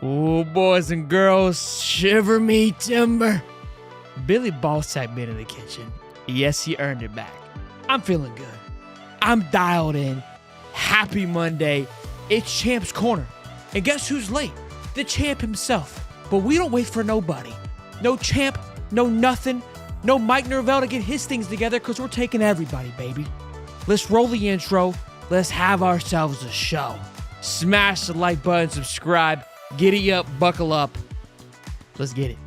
Ooh, boys and girls, shiver me timber. Billy Ballsack been in the kitchen. Yes, he earned it back. I'm feeling good. I'm dialed in. Happy Monday. It's Champ's Corner. And guess who's late? The champ himself. But we don't wait for nobody. No champ, no nothing, no Mike Norvell to get his things together because we're taking everybody, baby. Let's roll the intro. Let's have ourselves a show. Smash the like button, subscribe, giddy up, buckle up. Let's get it.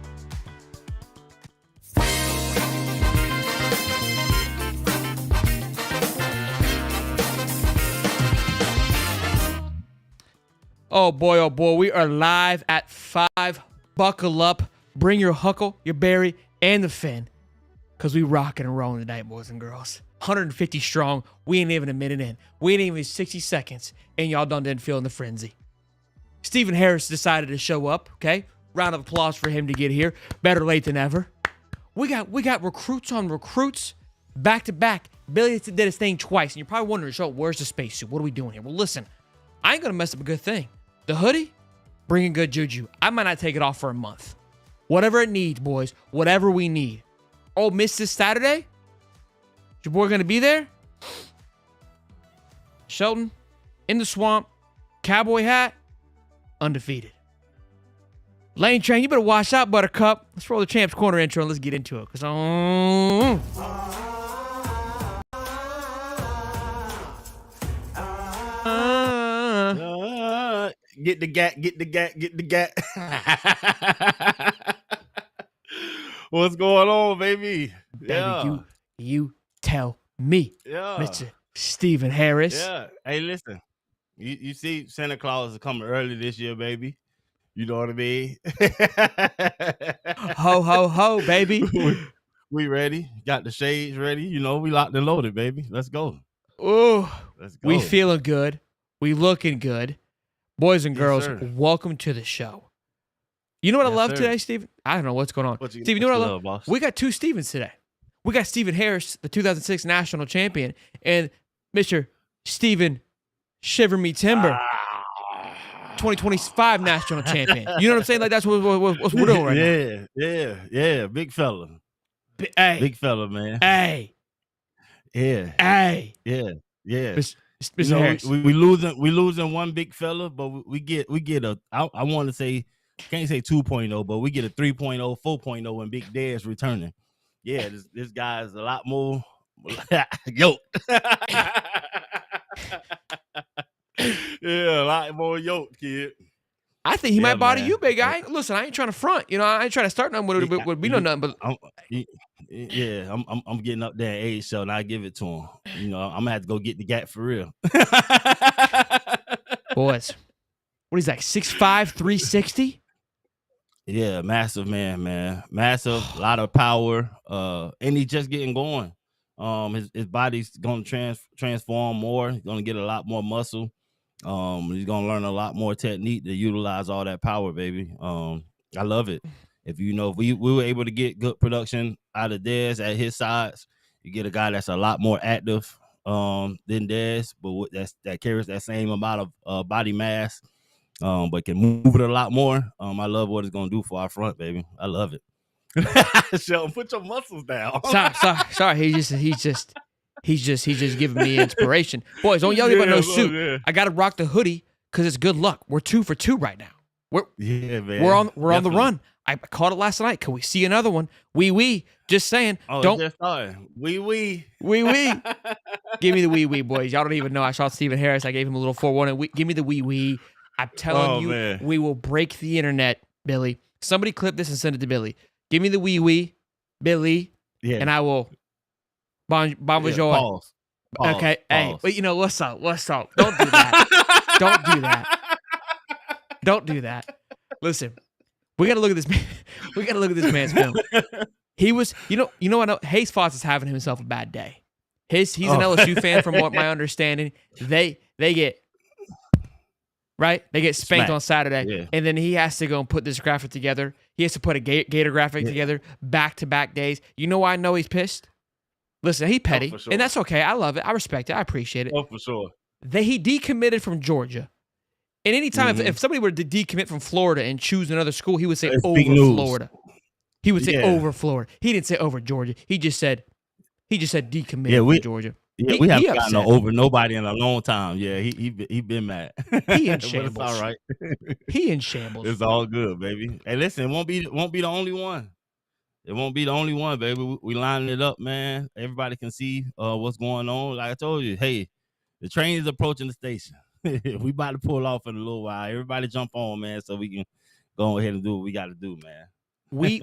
Oh boy, we are live at 5. Buckle up, bring your huckle, your berry, and the fin. Because we rocking and rolling tonight, boys and girls. 150 strong, we ain't even a minute in. We ain't even 60 seconds, and y'all didn't feel in the frenzy. Stephen Harris decided to show up, okay? Round of applause for him to get here. Better late than ever. We got recruits on recruits, back to back. Billy did his thing twice, and you're probably wondering, so where's the spacesuit? What are we doing here? Well, listen, I ain't gonna mess up a good thing. The hoodie, bringing good juju. I might not take it off for a month. Whatever it needs, boys. Whatever we need. Ole Miss this Saturday? Is your boy going to be there? Shelton, in the swamp, cowboy hat, undefeated. Lane Train, you better watch out, Buttercup. Let's roll the Champ's Corner intro and let's get into it. Get the gat. What's going on, baby? Baby, you tell me, Mr. Stephen Harris. Yeah. Hey, listen. You see Santa Claus is coming early this year, baby. You know what I mean? Ho, ho, ho, baby. We ready. Got the shades ready. You know, we locked and loaded, baby. Let's go. Ooh, let's go. We feeling good. We looking good. Boys and girls, sir. Welcome to the show. You know what I love today, Stephen? I don't know what's going on. Stephen, you know what I love? Boss? We got two Stevens today. We got Stephen Harris, the 2006 national champion, and Mr. Stephen Shiver Me Timber, 2025 national champion. You know what I'm saying? Like, that's what we're doing right now. Yeah. Big fella. Hey. Big fella, man. Hey. Yeah. Hey. Yeah. Mr. You know, Harris. we losing one big fella, but we get a I want to say, can't say 2.0, but we get a 3.0, 4.0 when Big Dad's returning. Yeah, this guy is a lot more yoked. Yeah, a lot more yoked, kid. I think he might body you, big guy. Listen, I ain't trying to front. You know, I ain't trying to start nothing with we know nothing. But I'm getting up there in age, so and I give it to him. You know, I'm gonna have to go get the gat for real. Boys, what is that? 6'5", 360? Yeah, massive man, massive, a lot of power. And he's just getting going. His body's gonna transform more. He's gonna get a lot more muscle. He's gonna learn a lot more technique to utilize all that power, baby. I love it. If we were able to get good production out of Dez at his sides, you get a guy that's a lot more active than Dez, but that carries that same amount of body mass, but can move it a lot more. I love what it's gonna do for our front, baby. I love it. Shelton, put your muscles down. Sorry. He's just giving me inspiration. Boys, don't yell about no suit. Yeah. I gotta rock the hoodie because it's good luck. We're 2 for 2 right now. We're on the run. I caught it last night. Can we see another one? Wee. Just saying. Oh, don't. Just wee. Give me the wee, boys. Y'all don't even know. I saw Stephen Harris. I gave him a little forewarning. Give me the wee. I'm telling you, man. We will break the internet, Billy. Somebody clip this and send it to Billy. Give me the wee, Billy. Yeah. And I will. Bon joie. Pause. Okay. Pause. Hey, but you know what's up? Don't do that. Don't do that. Listen. We gotta look at this man. We gotta look at this man's film. He was, you know. I know Hayes Foss is having himself a bad day. He's an LSU fan, from what my understanding. They get spanked on Saturday, and then he has to go and put this graphic together. He has to put a Gator graphic together back-to-back days. You know why I know he's pissed? Listen, he's petty, sure. And that's okay. I love it. I respect it. I appreciate it. Oh, for sure. He decommitted from Georgia. And anytime if somebody were to decommit from Florida and choose another school, he would say It's over big news. Florida. He would say Yeah. over Florida. He didn't say over Georgia. He just said decommitted from Georgia. Yeah, we haven't upset. gotten over nobody in a long time. Yeah, he been mad. He in But shambles. it's all right. He in shambles. It's all good, baby. Hey, listen, it won't be the only one. It won't be the only one, baby. We lining it up, man. Everybody can see what's going on. Like I told you, hey, the train is approaching the station. We about to pull off in a little while. Everybody jump on, man, so we can go ahead and do what we got to do, man. We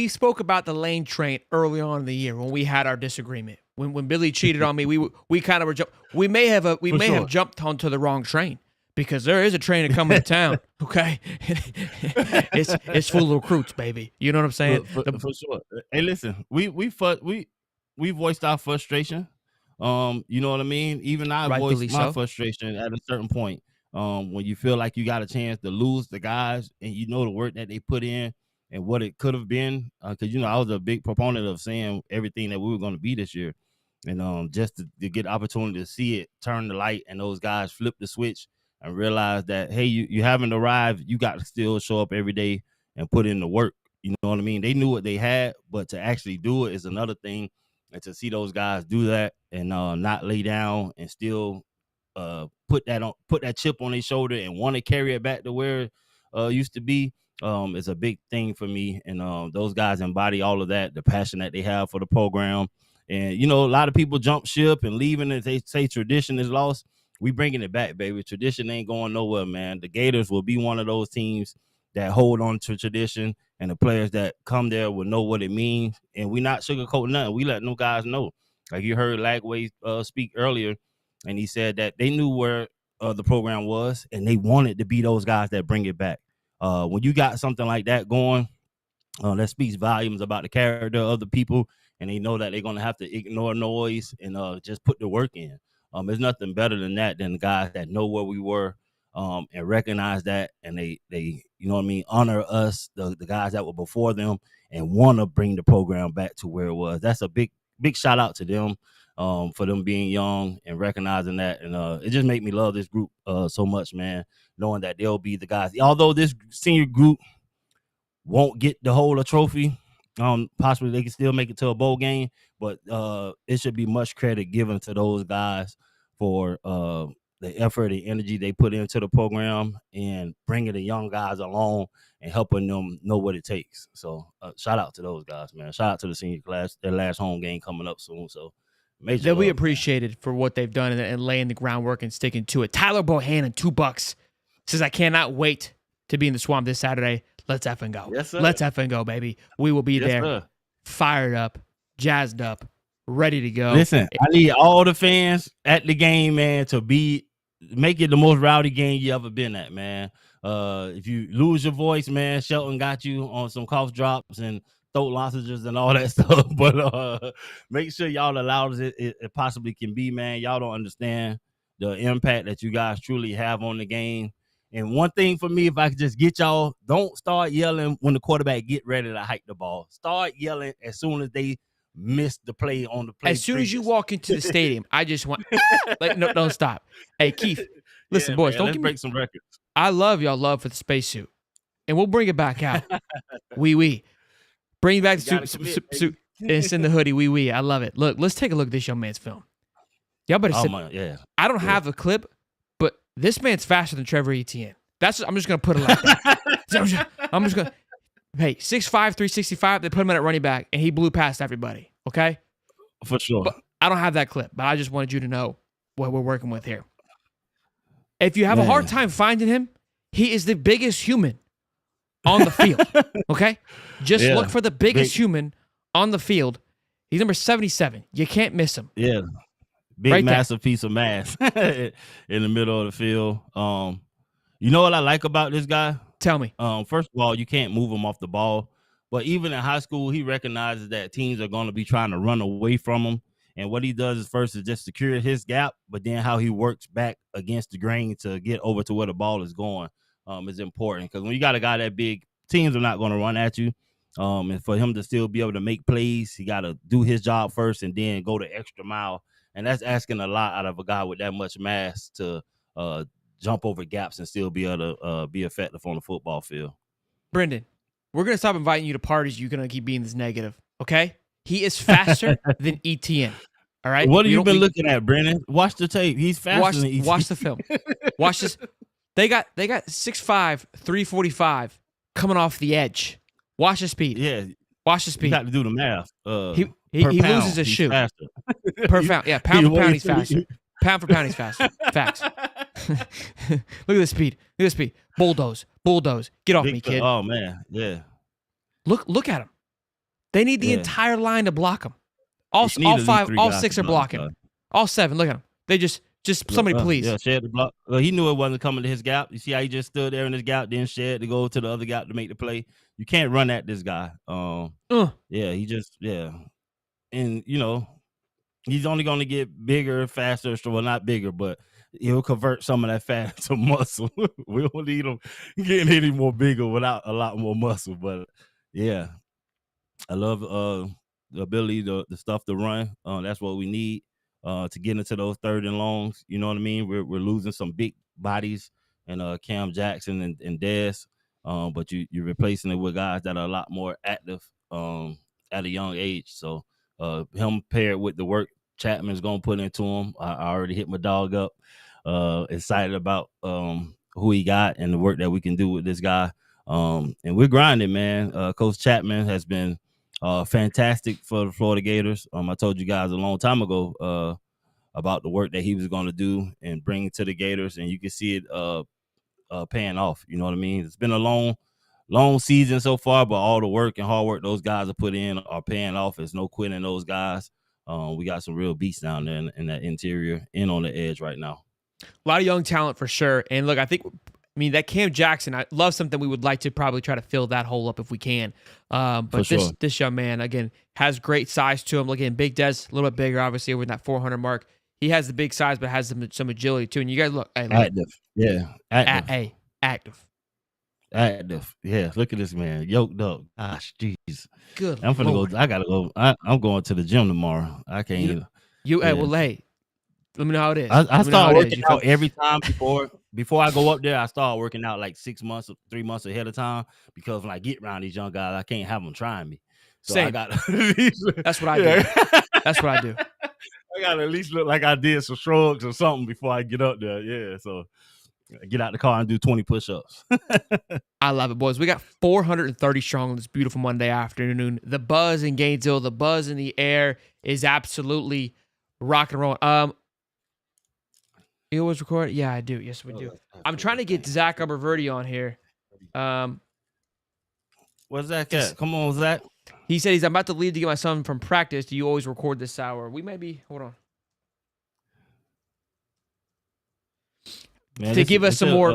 spoke about the lane train early on in the year when we had our disagreement. When Billy cheated on me, we kind of were we may have jumped onto the wrong train, because there is a train coming to town. Okay, it's full of recruits, baby. You know what I'm saying? For sure. Hey, listen, we voiced our frustration. You know what I mean? Even I voiced my frustration at a certain point. When you feel like you got a chance to lose the guys, and you know the work that they put in and what it could have been, because I was a big proponent of saying everything that we were going to be this year, and just to get the opportunity to see it turn the light and those guys flip the switch and realize that, hey, you haven't arrived. You got to still show up every day and put in the work. You know what I mean? They knew what they had, but to actually do it is another thing. And to see those guys do that and not lay down and still put that chip on their shoulder and want to carry it back to where it used to be, is a big thing for me. And those guys embody all of that, the passion that they have for the program. And a lot of people jump ship and leaving, and they say tradition is lost. We bringing it back, baby. Tradition ain't going nowhere, man. The Gators will be one of those teams that hold on to tradition, and the players that come there will know what it means. And we not sugarcoating nothing. We let no guys know. Like you heard Lagway speak earlier, and he said that they knew where the program was, and they wanted to be those guys that bring it back. When you got something like that going, that speaks volumes about the character of the people, and they know that they're going to have to ignore noise and just put the work in. There's nothing better than that, than the guys that know where we were and recognize that, and they you know what I mean, honor us, the guys that were before them, and want to bring the program back to where it was. That's a big shout out to them for them being young and recognizing that. And it just made me love this group so much, man, knowing that they'll be the guys. Although this senior group won't get the whole trophy, possibly they can still make it to a bowl game, but it should be much credit given to those guys for the effort and energy they put into the program and bringing the young guys along and helping them know what it takes. So shout out to those guys, man. Shout out to the senior class, their last home game coming up soon. So they'll be appreciated for what they've done and laying the groundwork and sticking to it. Tyler Bohannon, $2, says, I cannot wait to be in the Swamp this Saturday. Let's effing go. Yes, sir. Let's effing go, baby. We will be there, sir. Fired up, jazzed up, ready to go. Listen, I need all the fans at the game, man, to make it the most rowdy game you ever been at, man. If you lose your voice, man, Shelton got you on some cough drops and throat lozenges and all that stuff. But make sure y'all as loud as it possibly can be, man. Y'all don't understand the impact that you guys truly have on the game. And one thing for me, if I could just get y'all, don't start yelling when the quarterback get ready to hike the ball. Start yelling as soon as they miss the play on the play. As soon as you walk into the stadium, I just want no, don't stop. Hey, Keith, listen, boys, man, let's break some records. I love y'all love for the spacesuit, and we'll bring it back out. Wee. Bring back the suit. It's in the hoodie. Wee. I love it. Look, let's take a look at this young man's film. Y'all better sit. I don't have a clip, but this man's faster than Trevor Etienne. I'm just gonna put it like that. I'm just gonna. Hey, 6'5", 365. They put him in at running back, and he blew past everybody. Okay, for sure. But I don't have that clip, but I just wanted you to know what we're working with here. If you have a hard time finding him, he is the biggest human on the field. Okay, just look for the biggest human on the field. He's number 77. You can't miss him. Yeah, big massive piece of mass in the middle of the field. You know what I like about this guy? Tell me. First of all, you can't move him off the ball. But even in high school, he recognizes that teams are going to be trying to run away from him. And what he does is first is just secure his gap, but then how he works back against the grain to get over to where the ball is going is important. Because when you got a guy that big, teams are not going to run at you. And for him to still be able to make plays, he got to do his job first and then go the extra mile. And that's asking a lot out of a guy with that much mass to jump over gaps and still be able to be effective on the football field. Brendan, we're gonna stop inviting you to parties. You're gonna keep being this negative, okay? He is faster than ETN. All right. What have you been looking at, Brennan? Watch the tape. He's faster than ETN. Watch the film. Watch this. They got 6'5", 345 coming off the edge. Watch the speed. Yeah. Watch the speed. You got to do the math. He loses his shoe. Faster. Per pound. Yeah, pound for pound, he's faster. Pound for pound, he's faster. Facts. Look at the speed. Look at the speed. Bulldoze. Get off me, kid. Oh, man. Yeah. Look at him. They need the entire line to block him. All 6 are blocking. All 7. Look at them. They just somebody please. Yeah, shed the block. He knew it wasn't coming to his gap. You see how he just stood there in his gap, then shed to go to the other gap to make the play. You can't run at this guy. Yeah, he just and he's only going to get bigger, faster. So, well, not bigger, but he'll convert some of that fat to muscle. We don't need him getting any more bigger without a lot more muscle. But yeah, I love the ability, the stuff to run. That's what we need to get into those 3rd and longs. You know what I mean? We're losing some big bodies and Cam Jackson and Dez, but you're replacing it with guys that are a lot more active at a young age. So him paired with the work Chapman's gonna put into him. I already hit my dog up. Excited about who he got and the work that we can do with this guy. And we're grinding, man. Coach Chapman has been fantastic for the Florida Gators. I told you guys a long time ago about the work that he was going to do and bring to the Gators, and you can see it paying off. You know what I mean? It's been a long season so far, but all the work and hard work those guys have put in are paying off. There's no quitting those guys. We got some real beasts down there in that interior and on the edge right now. A lot of young talent for sure. And look, I mean, that Cam Jackson, I love something we would like to probably try to fill that hole up if we can. But this young man, again, has great size to him. Look at Big Des, a little bit bigger, obviously, over that 400 mark. He has the big size, but has some agility, too. And you guys look. Active. Yeah. Active. Active. Yeah. Look at this man. Yoked up. Gosh, jeez. Good. I'm finna go. I got to go. I'm going to the gym tomorrow. I can't even. Let me know how it is. I start working out every time before I go up there. I start working out like 6 months, 3 months ahead of time, because when I get around these young guys, I can't have them trying me. So Same. I got. That's what I do. That's what I do. I got to at least look like I did some shrugs or something before I get up there. Yeah. So get out the car and do 20 push-ups. I love it, boys. We got 430 strong on this beautiful Monday afternoon. The buzz in Gainesville, the buzz in the air is absolutely rock and roll. You always record? Yeah, I do. Yes, we do. I'm trying to get Zach Aberverdi on here. Where's Zach at? Come on, Zach. He said I'm about to leave to get my son from practice. Do you always record this hour? We may be. Hold on. Man, to give us some more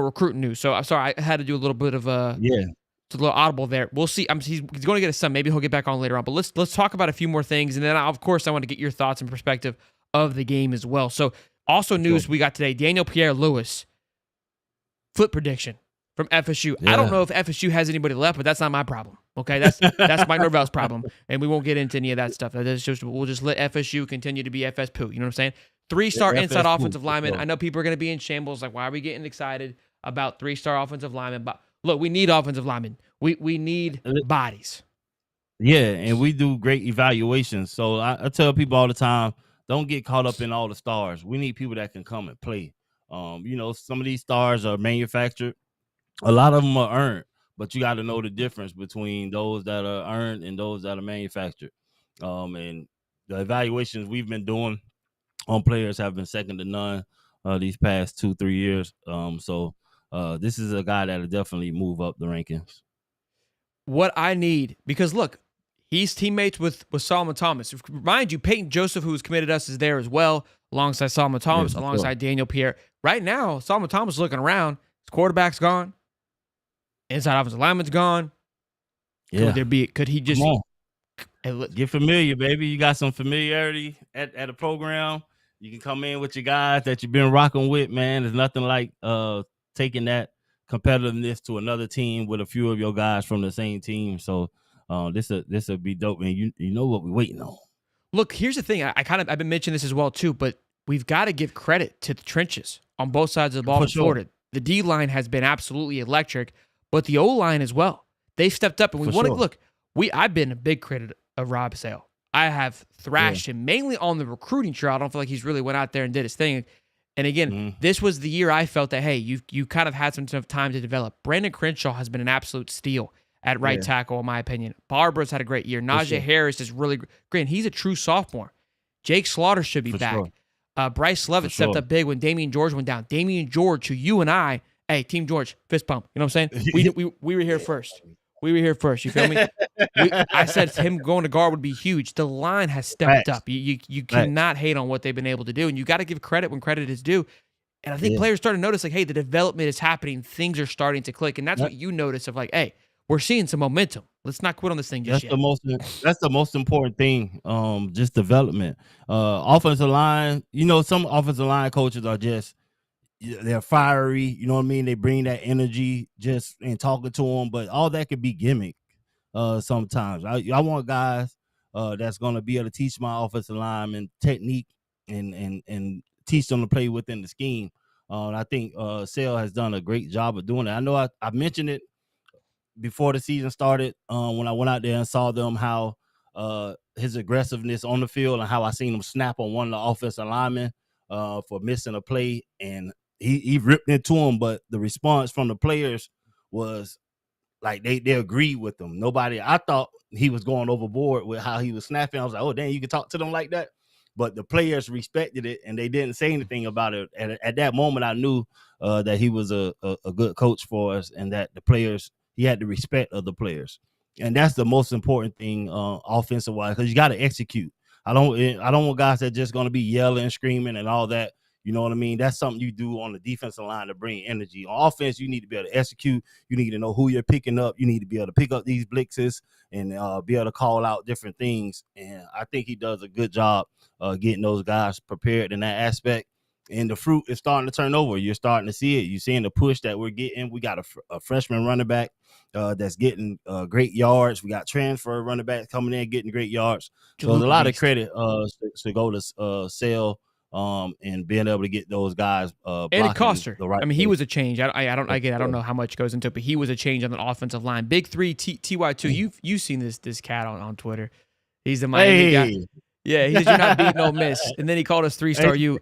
recruiting news. So I'm sorry, I had to do a little bit of it's a little audible there. We'll see. He's going to get a son. Maybe he'll get back on later on. But let's talk about a few more things, and then of course I want to get your thoughts and perspective of the game as well. So also news we got today: Daniel Pierre-Louis flip prediction from FSU. Yeah. I don't know if FSU has anybody left, but that's not my problem. Okay, that's Mike Norvell's problem, and we won't get into any of that stuff. We'll just let FSU continue to be FS poo. You know what I'm saying? 3-star inside offensive lineman. I know people are going to be in shambles. Like, why are we getting excited about 3-star offensive linemen? But look, we need offensive linemen. We need bodies. Yeah, and we do great evaluations. So I tell people all the time, don't get caught up in all the stars. We need people that can come and play. Some of these stars are manufactured. A lot of them are earned, but you got to know the difference between those that are earned and those that are manufactured. And the evaluations we've been doing on players have been second to none these past 2-3 years. So this is a guy that'll definitely move up the rankings. What I need, because look, he's teammates with Solomon Thomas. Mind you, Peyton Joseph, who's committed us, is there as well, alongside Solomon Thomas, alongside Daniel Pierre. Right now, Solomon Thomas is looking around. His quarterback's gone. Inside offensive lineman's gone. Yeah. Could he just get familiar, baby? You got some familiarity at a program. You can come in with your guys that you've been rocking with, man. There's nothing like taking that competitiveness to another team with a few of your guys from the same team. So this will be dope, man. You know what we're waiting on. Look, here's the thing. I've been mentioning this as well too, but we've got to give credit to the trenches on both sides of the ball For for sure. Florida. The D-line has been absolutely electric, but the O-line as well. They've stepped up, and we For want to sure. look. I've been a big critic of Rob Sale. I have thrashed him mainly on the recruiting trail. I don't feel like he's really went out there and did his thing. And again, this was the year I felt that, hey, you kind of had some time to develop. Brandon Crenshaw has been an absolute steal at right tackle, in my opinion. Barbara's had a great year. Najee Harris is really great. He's a true sophomore. Jake Slaughter should be back. Sure. Bryce Levitt stepped up big when Damian George went down. Damian George, who you and I, hey, Team George, fist pump. You know what I'm saying? We were here first. We were here first. You feel me? I said him going to guard would be huge. The line has stepped up. You cannot hate on what they've been able to do, and you got to give credit when credit is due. And I think players starting to notice, like, hey, the development is happening. Things are starting to click, and that's what you notice of, like, hey, we're seeing some momentum. Let's not quit on this thing just yet. That's the most important thing. Just development. Offensive line. Some offensive line coaches are just they're fiery. You know what I mean? They bring that energy just in talking to them, but all that could be gimmick. Sometimes I want guys that's gonna be able to teach my offensive lineman technique and teach them to play within the scheme. And I think Sale has done a great job of doing it. I know I mentioned it before the season started when I went out there and saw them how his aggressiveness on the field and how I seen him snap on one of the offensive linemen for missing a play, and he ripped into him, but the response from the players was like they agreed with him. I thought he was going overboard with how he was snapping. I was like, oh, dang, you can talk to them like that? But the players respected it, and they didn't say anything about it. And at that moment, I knew that he was a good coach for us, and that the players, he had the respect of the players. And that's the most important thing offensive-wise, because you got to execute. I don't want guys that are just going to be yelling and screaming and all that. You know what I mean? That's something you do on the defensive line to bring energy. On offense, you need to be able to execute. You need to know who you're picking up. You need to be able to pick up these blitzes and be able to call out different things. And I think he does a good job getting those guys prepared in that aspect. And the fruit is starting to turn over. You're starting to see it. You're seeing the push that we're getting. We got a freshman running back that's getting great yards. We got transfer running backs coming in getting great yards. So there's a lot of credit to go to Sale. And being able to get those guys and it cost her. Right, he was a change. I don't know how much goes into it, but he was a change on the offensive line. Big three, TY2. You've seen this cat on Twitter. He's the Miami guy. Yeah, he said you're not beating no miss, and then he called us 3-star U.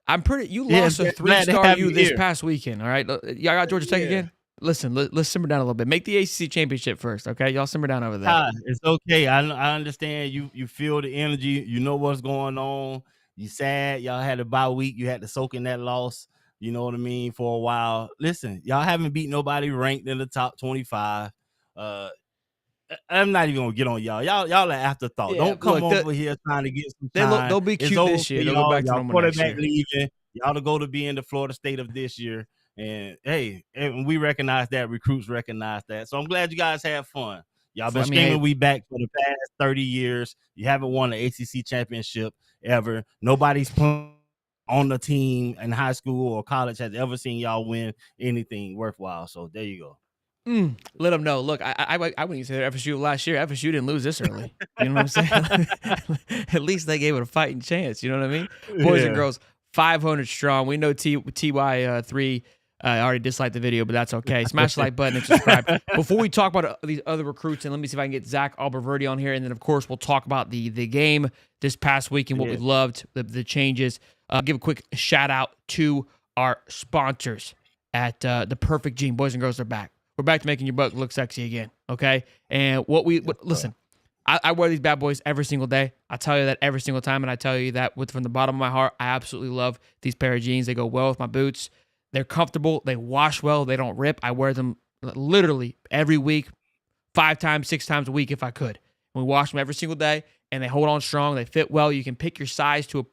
You lost a 3-star U this past weekend. All right, y'all got Georgia Tech again. Listen, let's simmer down a little bit. Make the ACC championship first, okay? Y'all simmer down over there. It's okay. I understand. You feel the energy. You know what's going on. You sad. Y'all had a bye week. You had to soak in that loss. You know what I mean? For a while. Listen, y'all haven't beat nobody ranked in the top 25. I'm not even gonna get on y'all. Y'all are afterthought. Yeah, don't come over here trying to get some time. They'll be cute this year. They'll go back to normal next year. Leaving. Y'all to go to be in the Florida State of this year. And hey, and we recognize that. Recruits recognize that. So I'm glad you guys had fun. Y'all been screaming we back for the past 30 years. You haven't won an ACC championship ever. Nobody's playing on the team in high school or college has ever seen y'all win anything worthwhile. So there you go. Let them know. Look, I wouldn't even say that FSU last year. FSU didn't lose this early. You know what I'm saying? At least they gave it a fighting chance. You know what I mean? Boys and girls, 500 strong. We know TY3 already disliked the video, but that's okay. Smash the like button and subscribe. Before we talk about these other recruits, and let me see if I can get Zach Alberverdi on here, and then, of course, we'll talk about the game this past week and what we loved, the changes. Give a quick shout-out to our sponsors at The Perfect Gene. Boys and girls are back. We're back to making your butt look sexy again, okay? And listen, I wear these bad boys every single day. I tell you that every single time, and I tell you that from the bottom of my heart, I absolutely love these pair of jeans. They go well with my boots. They're comfortable. They wash well. They don't rip. I wear them literally every week, 5 times, 6 times a week if I could. We wash them every single day, and they hold on strong. They fit well. You can pick your size to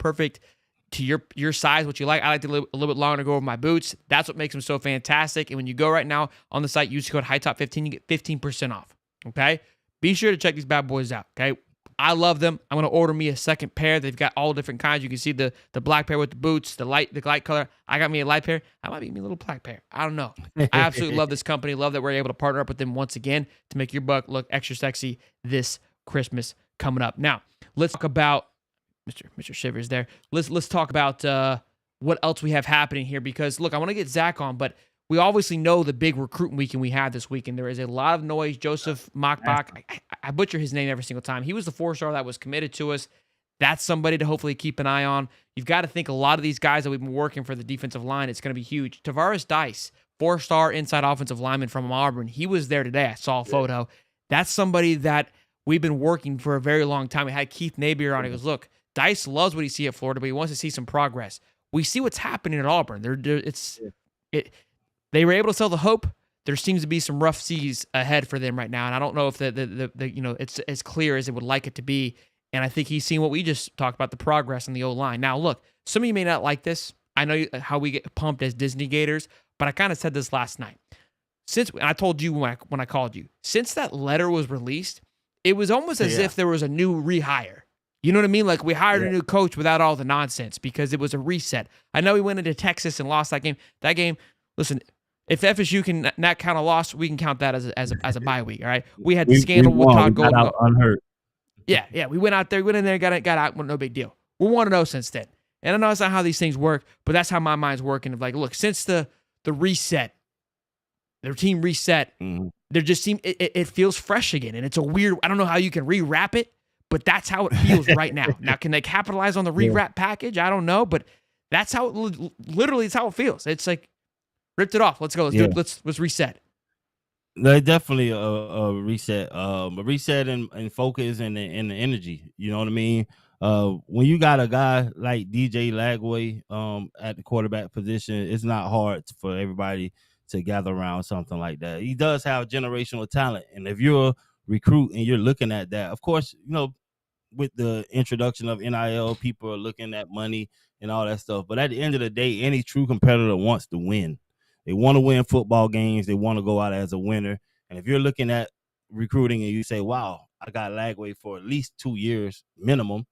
your size, what you like. I like to a little bit longer to go over my boots. That's what makes them so fantastic. And when you go right now on the site, use code HIGHTOP15, you get 15% off, okay? Be sure to check these bad boys out, okay? I love them. I'm going to order me a second pair. They've got all different kinds. You can see the black pair with the boots, the light color. I got me a light pair. I might be me a little black pair. I don't know. I absolutely love this company. Love that we're able to partner up with them once again to make your buck look extra sexy this Christmas coming up. Now, let's talk about Mr. Shivers there. Let's talk about what else we have happening here, because look, I want to get Zach on, but we obviously know the big recruiting weekend we had this weekend. There is a lot of noise. Joseph Machbach, I butcher his name every single time. He was the 4-star that was committed to us. That's somebody to hopefully keep an eye on. You've got to think a lot of these guys that we've been working for the defensive line, it's going to be huge. Tavares Dice, 4-star inside offensive lineman from Auburn. He was there today. I saw a photo. That's somebody that we've been working for a very long time. We had Keith Napier on. He goes, look, Dice loves what he sees at Florida, but he wants to see some progress. We see what's happening at Auburn. They were able to sell the hope. There seems to be some rough seas ahead for them right now, and I don't know if it's as clear as it would like it to be. And I think he's seen what we just talked about, the progress in the O-line. Now, look, some of you may not like this. I know how we get pumped as Disney Gators, but I kind of said this last night. I told you when I called you, since that letter was released, it was almost as if there was a new rehire. You know what I mean? Like we hired a new coach without all the nonsense because it was a reset. I know we went into Texas and lost that game. That game, listen, if FSU can not count a loss, we can count that as a bye week. All right, we had the scandal with Todd Golden. Unhurt. Yeah, we went out there, went in there, got out, no big deal. We're 1-0 since then. And I know that's not how these things work, but that's how my mind's working. Of like, look, since the reset, their team reset, there just it feels fresh again, and it's a weird. I don't know how you can rewrap it, but that's how it feels right now. Now, can they capitalize on the rewrap package? I don't know, but that's how literally it's how it feels. It's like ripped it off. Let's go. Let's reset. No, definitely a reset, and focus and the energy. You know what I mean? When you got a guy like DJ Lagway at the quarterback position, it's not hard for everybody to gather around something like that. He does have generational talent, and if you're a recruit and you're looking at that, of course, you know, with the introduction of NIL, people are looking at money and all that stuff. But at the end of the day, any true competitor wants to win. They want to win football games. They want to go out as a winner. And if you're looking at recruiting and you say, wow, I got Lagway for at least 2 years minimum,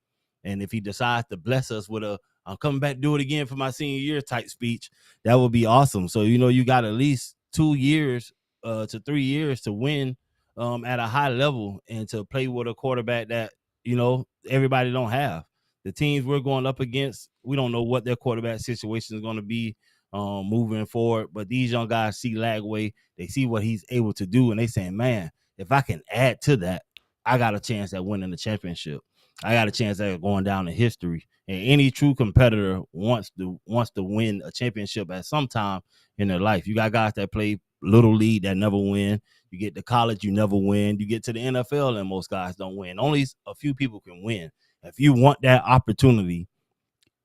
and if he decides to bless us with I'm coming back to do it again for my senior year type speech, that would be awesome. So, you know, you got at least 2 years to 3 years to win at a high level and to play with a quarterback that, you know, everybody don't have. The teams we're going up against, we don't know what their quarterback situation is going to be moving forward, but these young guys see Lagway, they see what he's able to do, and they saying, man, if I can add to that, I got a chance at winning the championship. I got a chance at going down in history. And any true competitor wants to win a championship at some time in their life. You got guys that play little league that never win. You get to college, you never win. You get to the NFL, and most guys don't win. Only a few people can win. If you want that opportunity,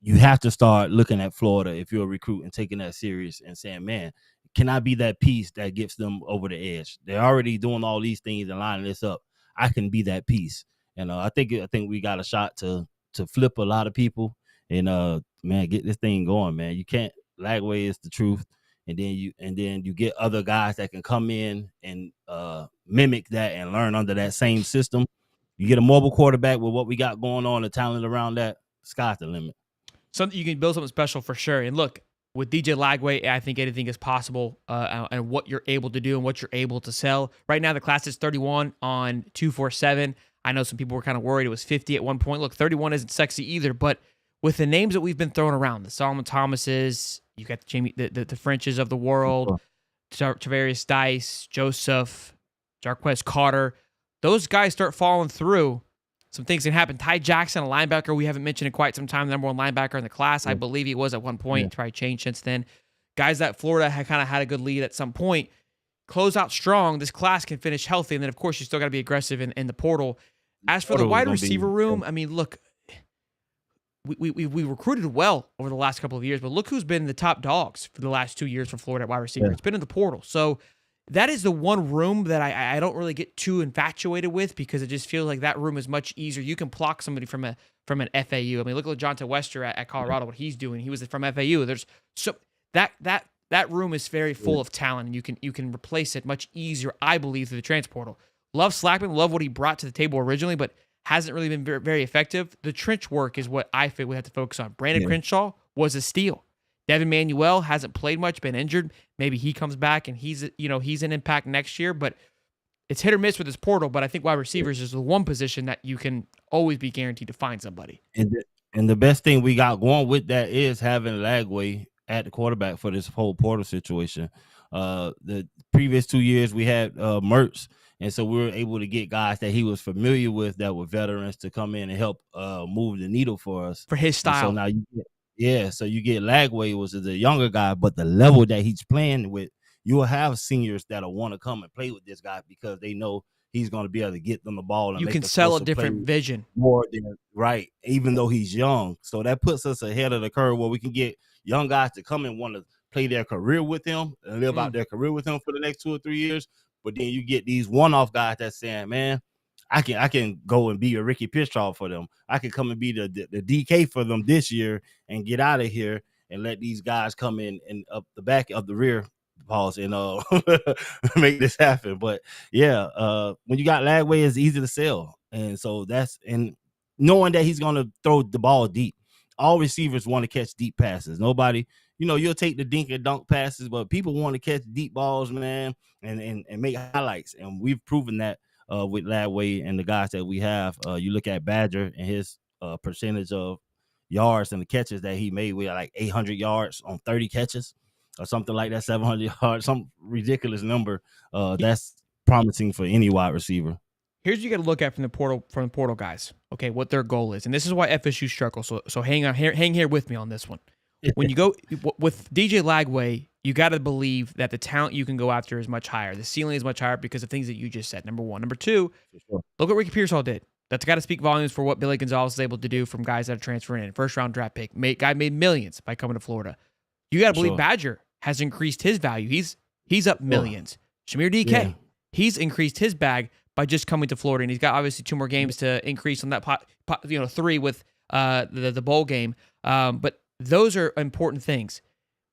you have to start looking at Florida if you're a recruit and taking that serious and saying, man, can I be that piece that gets them over the edge? They're already doing all these things and lining this up. I can be that piece. And I think we got a shot to flip a lot of people and man, get this thing going, man. You can't. Lagway is the truth. And then you get other guys that can come in and mimic that and learn under that same system. You get a mobile quarterback with what we got going on, the talent around that, sky's the limit. Something you can build something special for sure. And look, with DJ Lagway, I think anything is possible and what you're able to do and what you're able to sell. Right now, the class is 31 on 247. I know some people were kind of worried it was 50 at one point. Look, 31 isn't sexy either, but with the names that we've been throwing around, the Solomon Thomases, you got the Frenches of the world, Tavares Dice, Joseph, Jarquez Carter, those guys start falling through. Some things can happen. Ty Jackson, a linebacker we haven't mentioned in quite some time, the number one linebacker in the class. I believe he was at one point. Probably changed since then. Guys that Florida had kind of had a good lead at some point. Close out strong. This class can finish healthy. And then, of course, you still got to be aggressive in the portal. As for the wide receiver room, I mean, look, we recruited well over the last couple of years, but look who's been the top dogs for the last 2 years for Florida at wide receiver. It's been in the portal. So that is the one room that I don't really get too infatuated with because it just feels like that room is much easier. You can block somebody from an FAU. I mean, look at LaJonte Wester at Colorado, what he's doing. He was from FAU. There's so that room is very full of talent, and you can replace it much easier, I believe, through the transfer portal. Love Slackman, love what he brought to the table originally, but hasn't really been very, very effective. The trench work is what I feel we have to focus on. Brandon Crenshaw was a steal. Devin Manuel hasn't played much, been injured. Maybe he comes back and he's an impact next year, but it's hit or miss with his portal. But I think wide receivers is the one position that you can always be guaranteed to find somebody. And And the best thing we got going with that is having Lagway at the quarterback for this whole portal situation. The previous 2 years we had Mertz, and so we were able to get guys that he was familiar with that were veterans to come in and help move the needle for us. For his And so style. now so you get Lagway, was the younger guy, but the level that he's playing with, you will have seniors that'll want to come and play with this guy because they know he's going to be able to get them the ball and You make can sell a explosive different plays vision. more than right, even though he's young. So that puts us ahead of the curve where we can get young guys to come and want to play their career with him and live out their career with him for the next 2 or 3 years. But then you get these one-off guys that's saying, man, I can go and be a Ricky Pitchall for them. I can come and be the DK for them this year and get out of here and let these guys come in and up the back of the rear pause and make this happen. But yeah, when you got Lagway, it's easy to sell. And so and knowing that he's gonna throw the ball deep. All receivers want to catch deep passes. Nobody, you'll take the dink and dunk passes, but people want to catch deep balls, man, and make highlights. And we've proven that with Lagway and the guys that we have. You look at Badger and his percentage of yards and the catches that he made. We had like 800 yards on 30 catches or something like that, 700 yards, some ridiculous number. That's promising for any wide receiver. Here's what you got to look at from the portal guys. Okay, what their goal is, and this is why FSU struggles. So hang here with me on this one. When you go with DJ Lagway, you got to believe that the talent you can go after is much higher. The ceiling is much higher because of things that you just said. Number one. Number two, look what Ricky Pearsall did. That's got to speak volumes for what Billy Gonzalez is able to do from guys that are transferring in. First round draft pick. Guy made millions by coming to Florida. You got to believe Badger has increased his value. He's up millions. Shamir DK, he's increased his bag by just coming to Florida, and he's got obviously 2 more games to increase on that 3 with the bowl game. But those are important things.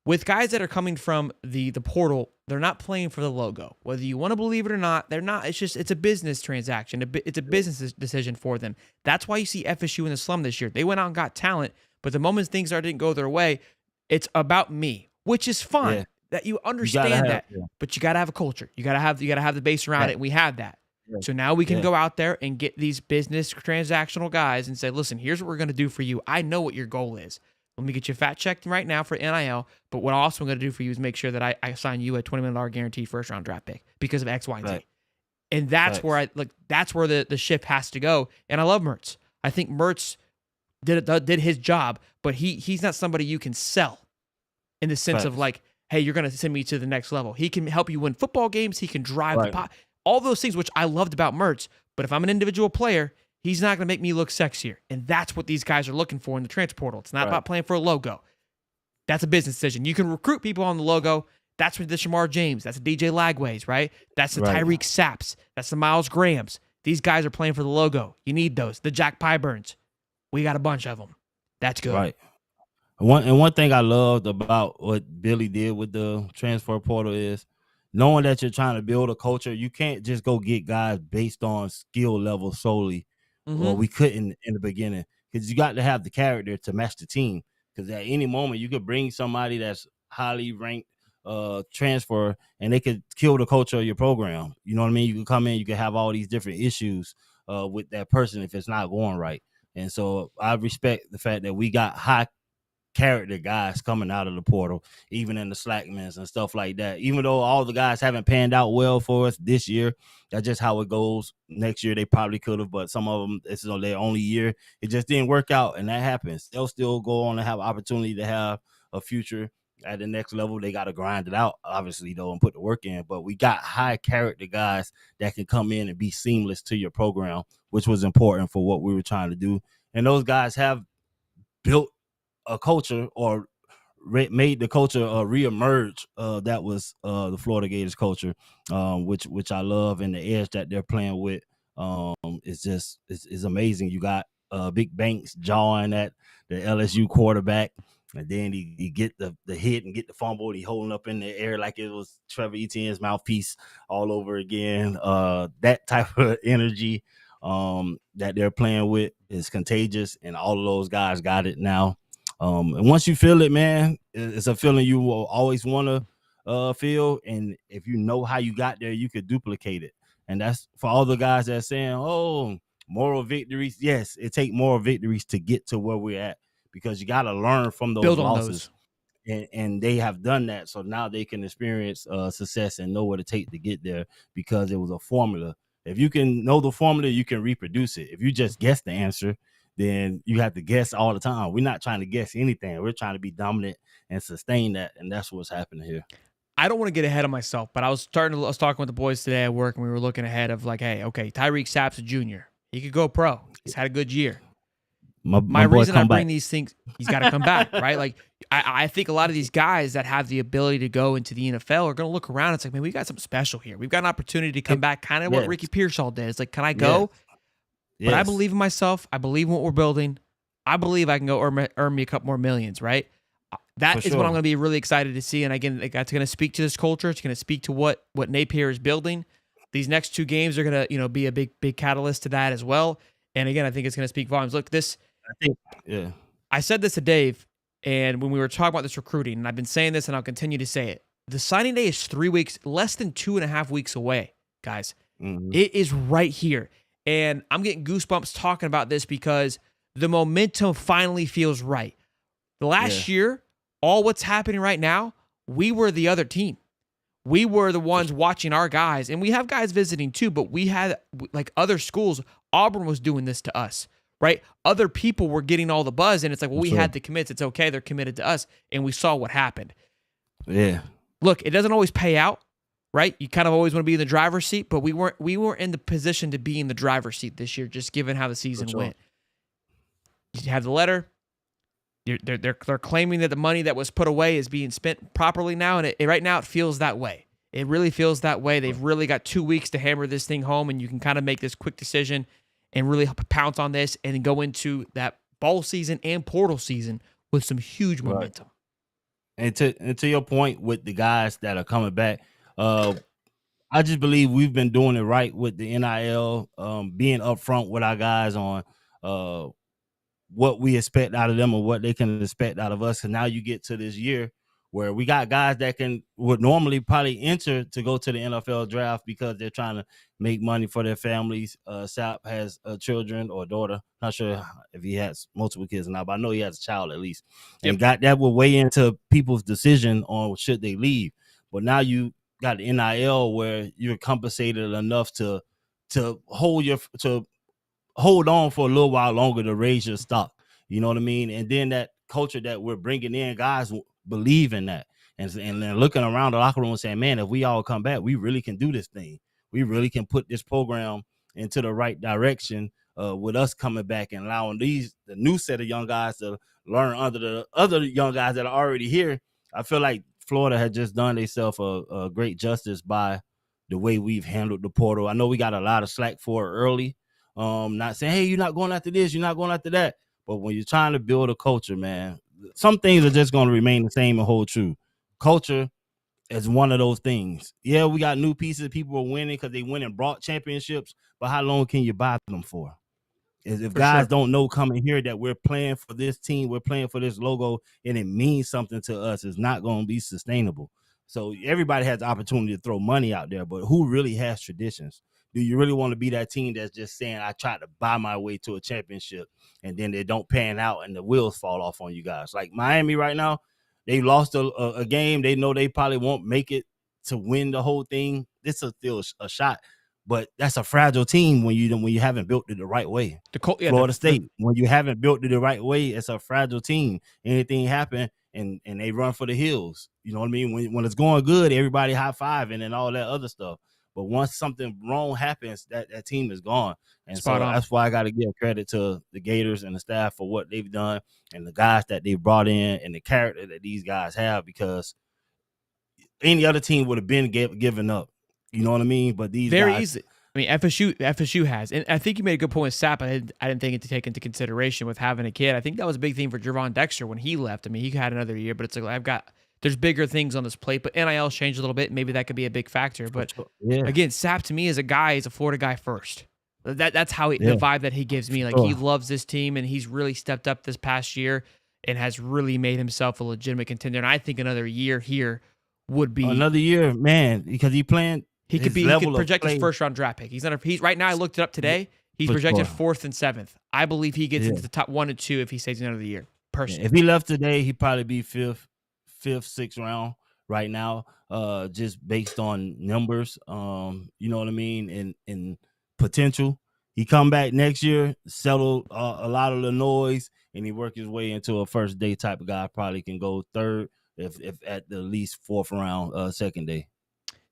With guys that are coming from the portal, they're not playing for the logo. Whether you want to believe it or not, they're not. It's a business transaction. It's a business decision for them. That's why you see FSU in the slum this year. They went out and got talent, but the moment things didn't go their way, it's about me, which is fine. Yeah. That you understand that, but you got to have a culture. You got to have the base around it. And we have that. So now we can go out there and get these business transactional guys and say, listen, here's what we're going to do for you. I know what your goal is. Let me get you fat checked right now for NIL, but what I'm also going to do for you is make sure that I sign you a $20 million guaranteed first-round draft pick because of X, Y, and Z. And that's where that's where the shift has to go. And I love Mertz. I think Mertz did his job, but he's not somebody you can sell in the sense of like, hey, you're going to send me to the next level. He can help you win football games. He can drive the pot. All those things, which I loved about Mertz. But if I'm an individual player, he's not going to make me look sexier. And that's what these guys are looking for in the transfer portal. It's not about playing for a logo. That's a business decision. You can recruit people on the logo. That's the Shamar James. That's the DJ Lagways, right? That's the Tyreek Sapps. That's the Miles Grahams. These guys are playing for the logo. You need those. The Jack Pyburns. We got a bunch of them. That's good. Right. One thing I loved about what Billy did with the transfer portal is knowing that you're trying to build a culture. You can't just go get guys based on skill level solely. Well, we couldn't in the beginning because you got to have the character to match the team. Because at any moment you could bring somebody that's highly ranked transfer and they could kill the culture of your program. You know what I mean? You can come in, you can have all these different issues with that person if it's not going right. And so I respect the fact that we got high character guys coming out of the portal, even in the slackmans and stuff like that. Even though all the guys haven't panned out well for us this year, that's just how it goes. Next year they probably could have, but some of them, this is their only year. It just didn't work out, and that happens. They'll still go on and have opportunity to have a future at the next level. They got to grind it out, obviously, though, and put the work in. But we got high character guys that can come in and be seamless to your program, which was important for what we were trying to do. And those guys have built a culture or made the culture reemerge. That was the Florida Gators culture, which I love, and the edge that they're playing with is amazing. You got Big Banks jawing at the LSU quarterback, and then he get the hit and get the fumble, and he holding up in the air like it was Trevor Etienne's mouthpiece all over again. That type of energy that they're playing with is contagious, and all of those guys got it now. And once you feel it, man, it's a feeling you will always want to feel. And if you know how you got there, you could duplicate it. And that's for all the guys that are saying, oh, moral victories. Yes, it take moral victories to get to where we're at, because you got to learn from those Build on losses. those. And they have done that, so now they can experience success and know what it takes to get there, because it was a formula. If you can know the formula, you can reproduce it. If you just guess the answer, then you have to guess all the time. We're not trying to guess anything. We're trying to be dominant and sustain that, and that's what's happening here. I don't want to get ahead of myself, but I was talking with the boys today at work, and we were looking ahead of like, hey, okay, Tyreek Sapp's a junior. He could go pro. He's had a good year. My reason I bring these things, he's got to come back, right? Like, I think a lot of these guys that have the ability to go into the NFL are going to look around. It's like, man, we got something special here. We've got an opportunity to come back, kind of what Ricky Pearsall did. It's like, can I go? But I believe in myself. I believe in what we're building. I believe I can go earn me a couple more millions, right? That is what I'm going to be really excited to see. And again, that's going to speak to this culture. It's going to speak to what Napier is building. These next 2 games are going to, be a big catalyst to that as well. And again, I think it's going to speak volumes. Look, I said this to Dave, and when we were talking about this recruiting, and I've been saying this and I'll continue to say it, the signing day is 3 weeks, less than 2.5 weeks away, guys. Mm-hmm. It is right here. And I'm getting goosebumps talking about this because the momentum finally feels right. The last year, all what's happening right now, we were the other team. We were the ones watching our guys, and we have guys visiting too, but we had, like, other schools. Auburn was doing this to us, right? Other people were getting all the buzz, and it's like, well, we had the commits. It's okay. They're committed to us, and we saw what happened. Yeah. Look, it doesn't always pay out, right? You kind of always want to be in the driver's seat, but we weren't in the position to be in the driver's seat this year, just given how the season went. You have the letter. They're claiming that the money that was put away is being spent properly now, and right now it feels that way. It really feels that way. They've really got 2 weeks to hammer this thing home, and you can kind of make this quick decision and really pounce on this and then go into that bowl season and portal season with some huge momentum. And to your point with the guys that are coming back, I just believe we've been doing it right with the NIL, being upfront with our guys on what we expect out of them or what they can expect out of us. And now you get to this year where we got guys that would normally probably enter to go to the NFL draft because they're trying to make money for their families. Sap has children or a daughter. Not sure if he has multiple kids or not, but I know he has a child at least. And that will weigh into people's decision on should they leave. But now you got the NIL where you're compensated enough to hold on for a little while longer to raise your stock. You know what I mean? And then that culture that we're bringing in, guys believe in that. And then looking around the locker room and saying, man, if we all come back, we really can do this thing. We really can put this program into the right direction with us coming back and allowing the new set of young guys to learn under the other young guys that are already here. I feel like Florida had just done themselves a great justice by the way we've handled the portal. I know we got a lot of slack for it early. Not saying, hey, you're not going after this, you're not going after that. But when you're trying to build a culture, man, some things are just going to remain the same and hold true. Culture is one of those things. Yeah, we got new pieces. People are winning because they went and brought championships. But how long can you buy them for? If guys don't know coming here that we're playing for this team, we're playing for this logo, and it means something to us, it's not going to be sustainable. So everybody has the opportunity to throw money out there, but who really has traditions? Do you really want to be that team that's just saying, I tried to buy my way to a championship, and then they don't pan out and the wheels fall off on you guys? Like Miami right now, they lost a game. They know they probably won't make it to win the whole thing. This is still a shot, but that's a fragile team when you haven't built it the right way. Florida State, when you haven't built it the right way, it's a fragile team. Anything happen and they run for the hills. You know what I mean? When it's going good, everybody high-fiving and all that other stuff. But once something wrong happens, that team is gone. And that's why I got to give credit to the Gators and the staff for what they've done and the guys that they've brought in and the character that these guys have, because any other team would have been given up. You know what I mean? But these very guys, easy. I mean, FSU has. And I think you made a good point with Sapp. I didn't think it to take into consideration with having a kid. I think that was a big thing for Javon Dexter when he left. I mean, he had another year, but it's like there's bigger things on this plate, but NIL's changed a little bit. Maybe that could be a big factor. But again, Sapp to me is a Florida guy first. That's how the vibe that he gives me. Like he loves this team, and he's really stepped up this past year and has really made himself a legitimate contender. And I think another year here would be another year, man, because he could project his first round draft pick. He's right now. I looked it up today. He's For projected sure. 4th and 7th. I believe he gets Yeah. into the top 1 and 2 if he stays another year. Personally, If he left today, he'd probably be fifth, sixth round right now, just based on numbers. You know what I mean, and potential. He come back next year, settle a lot of the noise, and he work his way into a first day type of guy. Probably can go third, if at the least 4th round, second day.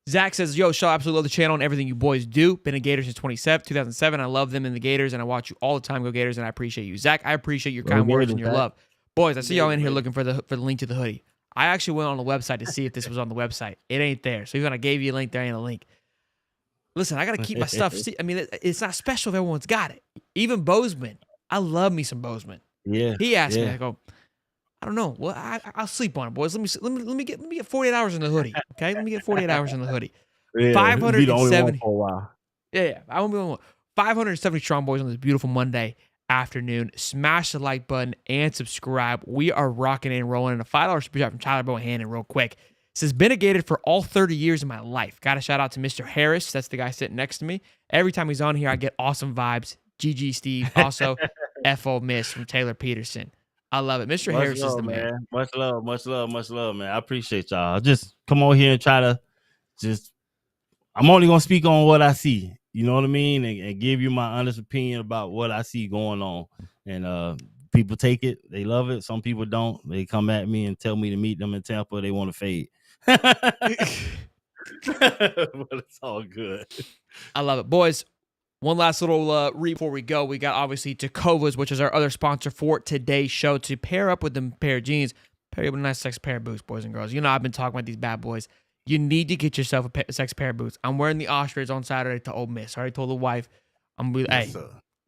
Zach says, yo, Shaw, absolutely love the channel and everything you boys do. Been a Gator since 2007. I love them in the Gators, and I watch you all the time. Go Gators, and I appreciate you. Zach, I appreciate your kind words and your love. Boys, I see y'all in here looking for the link to the hoodie. I actually went on the website to see if this was on the website. It ain't there. So even when I gave you a link, there ain't a link. Listen, I got to keep my stuff. I mean, it's not special if everyone's got it. Even Bozeman. I love me some Bozeman. Yeah. He asked me, I go, I don't know. Well, I'll sleep on it, boys. Let me get 48 hours in the hoodie. Okay, let me get 48 hours in the hoodie. Yeah, 570 be the only one for a while. Yeah, I won't be the only one. 570 strong, boys, on this beautiful Monday afternoon. Smash the like button and subscribe. We are rocking and rolling. And a $5 super chat from Tyler Bohannon real quick. It says, been a Gator for all 30 years of my life. Got a shout out to Mr. Harris. That's the guy sitting next to me. Every time he's on here, I get awesome vibes. GG Steve. Also, FO Miss from Taylor Peterson. I love it. Mr. Harris is the man. Much love, man. I appreciate y'all. Just come on here and try to I'm only gonna speak on what I see. You know what I mean? And give you my honest opinion about what I see going on. And people take it, they love it. Some people don't. They come at me and tell me to meet them in Tampa. They want to fade. But it's all good. I love it. Boys, one last little read before we go. We got obviously Tecovas, which is our other sponsor for today's show, to pair up with them pair of jeans, pair up with a nice sex pair of boots, boys and girls. You know I've been talking about these bad boys. You need to get yourself a sex pair of boots. I'm wearing the ostrich on Saturday to Ole Miss. I already told the wife, I'm going to be, hey,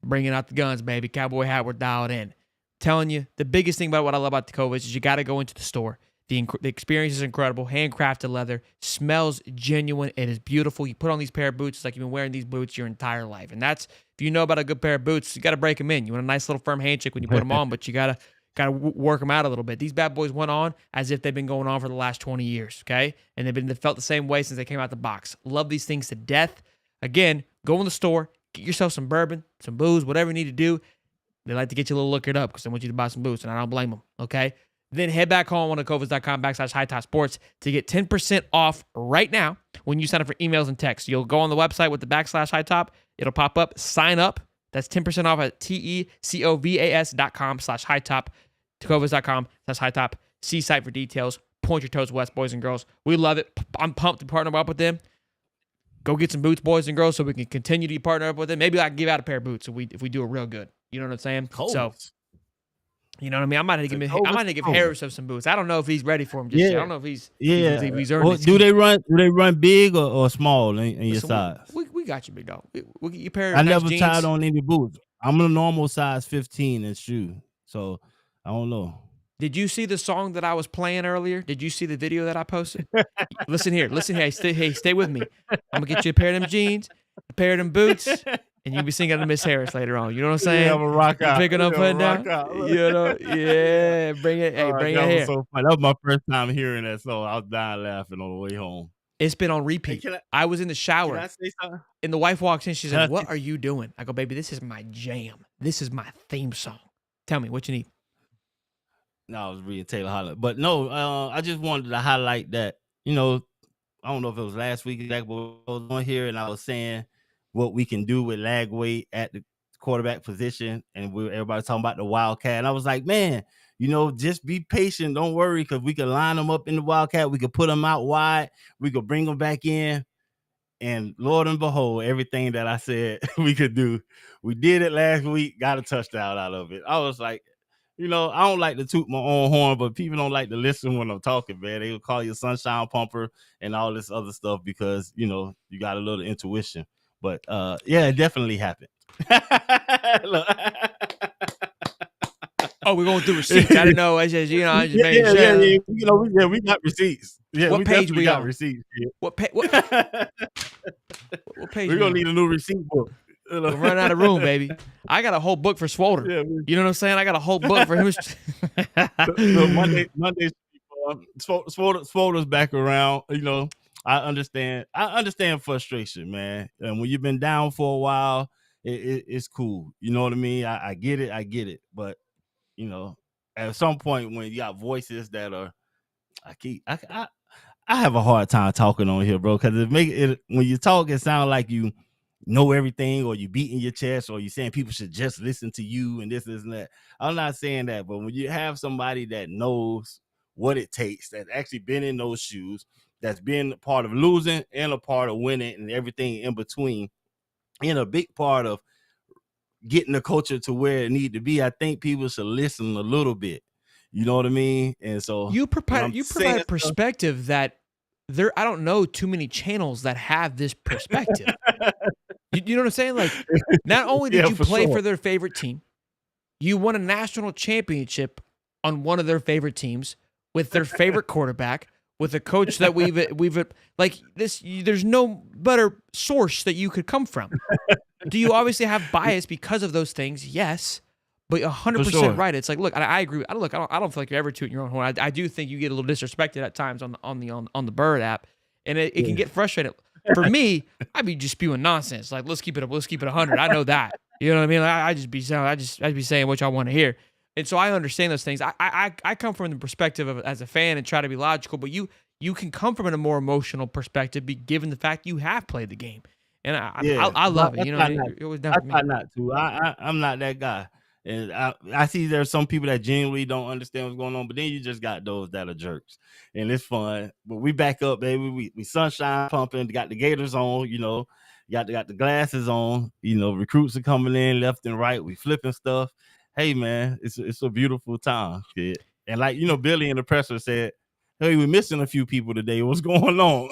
bringing out the guns, baby. Cowboy hat, we're dialed in. Telling you, the biggest thing about what I love about Tecovas is you got to go into the store. The experience is incredible. Handcrafted leather. Smells genuine. It is beautiful. You put on these pair of boots, it's like you've been wearing these boots your entire life. And that's, if you know about a good pair of boots, you got to break them in. You want a nice little firm handshake when you put them on, but you got to work them out a little bit. These bad boys went on as if they've been going on for the last 20 years, okay? And they felt the same way since they came out the box. Love these things to death. Again, go in the store, get yourself some bourbon, some booze, whatever you need to do. They like to get you a little liquored up because they want you to buy some booze, and I don't blame them, okay? Then head back home on tecovas.com/hightopsports to get 10% off right now when you sign up for emails and texts. You'll go on the website with the /hightop. It'll pop up. Sign up. That's 10% off at tecovas.com/hightop. Tecovas.com/hightop. See site for details. Point your toes west, boys and girls. We love it. I'm pumped to partner up with them. Go get some boots, boys and girls, so we can continue to partner up with them. Maybe I can give out a pair of boots if we do it real good. You know what I'm saying? Cold. So, you know what I mean? I might have to give Harris some boots. I don't know if he's ready for him just yet. I don't know if he's earned it. Do they run big or small in your size? We got you, big dog. We'll get you a pair of I nice never jeans. tried on any boots. I'm a normal size 15 in shoe, so I don't know. Did you see the song that I was playing earlier? Did you see the video that I posted? Listen here. Stay with me. I'm gonna get you a pair of them jeans, a pair of them boots, and you'll be singing to Miss Harris later on. You know what I'm saying? Yeah, I'm a rock out. Picking up, putting down. You know, yeah. Bring it. Hey, bring it here. So funny. That was my first time hearing that song. I was dying laughing on the way home. It's been on repeat. Hey, I was in the shower. Can I say something? And the wife walks in. She's like, "What are you doing?" I go, "Baby, this is my jam. This is my theme song. Tell me what you need." No, I was reading Taylor Holland, but no, I just wanted to highlight that. You know, I don't know if it was last week exactly, but I was on here and I was saying what we can do with lag weight at the quarterback position, and everybody talking about the Wildcat. And I was like, man, you know, just be patient. Don't worry, because we can line them up in the Wildcat. We could put them out wide. We could bring them back in. And Lord and behold, everything that I said we could do, we did it last week, got a touchdown out of it. I was like, you know, I don't like to toot my own horn, but people don't like to listen when I'm talking, man. They will call you a sunshine pumper and all this other stuff because, you know, you got a little intuition. But yeah, it definitely happened. Oh, we're going through receipts. I didn't know. I just made sure. Yeah. You know, we got receipts. Yeah, what page we got on? Receipts. Yeah. What page? What page? We're gonna need a new receipt book. We're running out of room, baby. I got a whole book for Swolder. Yeah, you know what I'm saying? I got a whole book for him. So Monday, Swolder's back around. You know, I understand frustration, man. And when you've been down for a while, it's cool. You know what I mean? I get it. But at some point when you got voices that are, I have a hard time talking on here, bro, because when you talk, it sounds like you know everything, or you beating your chest, or you saying people should just listen to you and this and that. I'm not saying that, but when you have somebody that knows what it takes, that's actually been in those shoes, that's been a part of losing and a part of winning and everything in between, and a big part of getting the culture to where it need to be, I think people should listen a little bit. You know what I mean? And so You when provide I'm you saying provide a stuff, perspective that I don't know too many channels that have this perspective. You know what I'm saying? Like, not only did yeah, you for play sure. for their favorite team, you won a national championship on one of their favorite teams with their favorite quarterback, with a coach that we've like this. There's no better source that you could come from. Do you obviously have bias because of those things? Yes, but For 100% sure. right. It's like, look, I agree. I don't feel like you're ever tooting your own horn. I do think you get a little disrespected at times on the Bird app, and it can Yeah. get frustrating. For me, I'd be just spewing nonsense. Like, let's keep it 100. I know that. You know what I mean? Like, I'd be saying what y'all want to hear. And so I understand those things. I come from the perspective of as a fan and try to be logical, but you can come from a more emotional perspective, be given the fact you have played the game. And Yeah, I love it. I You know what try I not mean? It was down I for try me. not to. I'm not that guy. And I see there's some people that genuinely don't understand what's going on, but then you just got those that are jerks. And it's fun. But we back up, baby. We sunshine pumping, got the Gators on, got the glasses on, recruits are coming in left and right. We flipping stuff. Hey man, it's a beautiful time, kid. And like, Billy in the presser said, hey, we're missing a few people today. What's going on?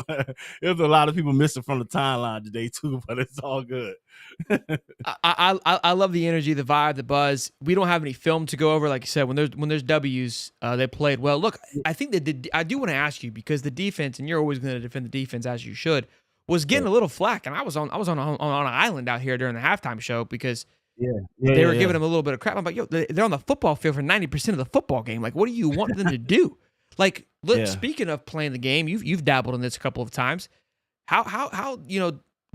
There's a lot of people missing from the timeline today too, but it's all good. I love the energy, the vibe, the buzz. We don't have any film to go over, like you said. When there's W's, they played well. Look, I think that I do want to ask you because the defense, and you're always going to defend the defense as you should, was getting a little flack, and I was on an island out here during the halftime show because Yeah, they were yeah. giving them a little bit of crap. I'm like, yo, they're on the football field for 90% of the football game. Like, what do you want them to do? Like, look, Yeah. speaking of playing the game, you've dabbled in this a couple of times. How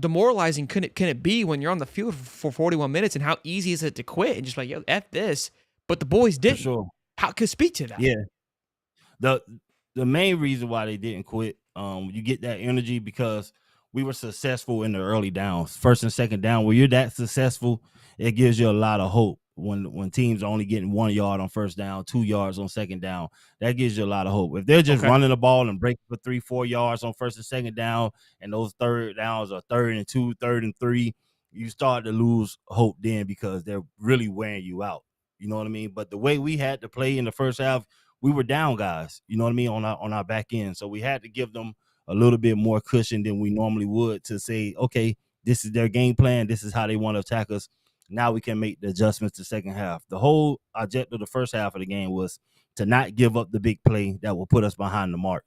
demoralizing can it be when you're on the field for 41 minutes, and how easy is it to quit and just like, yo, F this? But the boys For didn't. sure. How could speak to that? Yeah. The the main reason why they didn't quit, you get that energy because we were successful in the early downs, first and second down. Where you're that successful, it gives you a lot of hope. When teams are only getting 1 yard on first down, 2 yards on second down, that gives you a lot of hope. If they're just Okay. running the ball and breaking for 3-4 yards on first and second down, and those third downs are 3rd and 2, 3rd and 3, you start to lose hope then because they're really wearing you out. You know what I mean? But the way we had to play in the first half, we were down guys, you know what I mean, on our back end. So we had to give them a little bit more cushion than we normally would to say, okay, this is their game plan. This is how they want to attack us. Now we can make the adjustments to second half. The whole objective of the first half of the game was to not give up the big play that will put us behind the mark.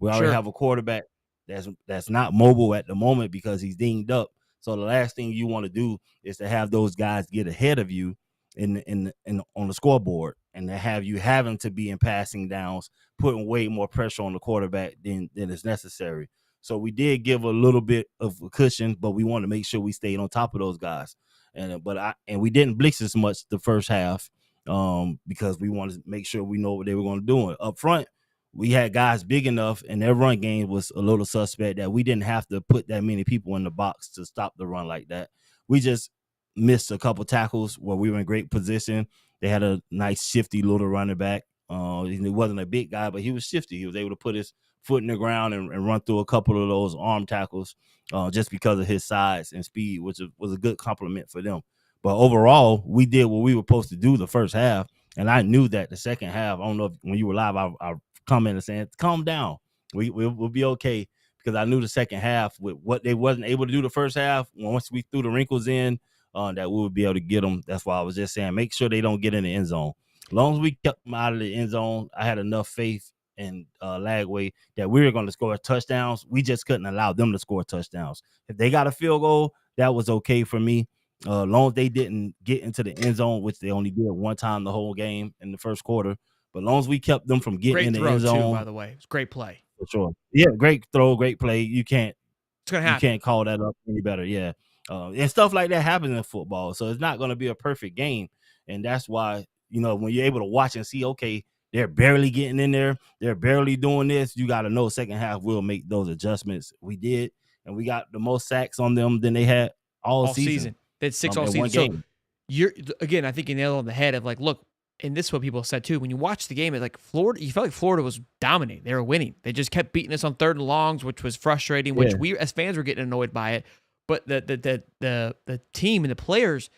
We already Sure. have a quarterback that's not mobile at the moment because he's dinged up. So the last thing you want to do is to have those guys get ahead of you in on the scoreboard, and to have you having to be in passing downs, putting way more pressure on the quarterback than is necessary. So we did give a little bit of a cushion, but we want to make sure we stayed on top of those guys. And we didn't blitz as much the first half because we wanted to make sure we know what they were going to do. Up front, we had guys big enough, and their run game was a little suspect that we didn't have to put that many people in the box to stop the run like that. We just missed a couple tackles where we were in great position. They had a nice shifty little running back. He wasn't a big guy, but he was shifty. He was able to put his foot in the ground and run through a couple of those arm tackles just because of his size and speed, which was a good compliment for them. But overall, we did what we were supposed to do the first half, and I knew that the second half. I don't know if when you were live, I commented saying, "Calm down, we'll be okay," because I knew the second half with what they wasn't able to do the first half. Once we threw the wrinkles in, that we would be able to get them. That's why I was just saying, make sure they don't get in the end zone. As long as we kept them out of the end zone, I had enough faith in Lagway that we were going to score touchdowns. We just couldn't allow them to score touchdowns. If they got a field goal, that was okay for me. As long as they didn't get into the end zone, which they only did one time the whole game in the first quarter. But as long as we kept them from getting Great in the throw end too, by zone, the way. It was a great play. for sure. Yeah, great throw, great play. It's gonna You happen. can't call that up any better. Yeah. And stuff like that happens in football. So it's not going to be a perfect game, and that's why when you're able to watch and see, okay, they're barely getting in there, they're barely doing this. You got to know second half we'll make those adjustments. We did, and we got the most sacks on them than they had all season. They had 6 all in season. one So game. again, I think you nailed it on the head of like, look, and this is what people said too. When you watch the game, it's like Florida, you felt like Florida was dominating. They were winning. They just kept beating us on 3rd and longs, which was frustrating. Which we as fans were getting annoyed by it. But the team and the players,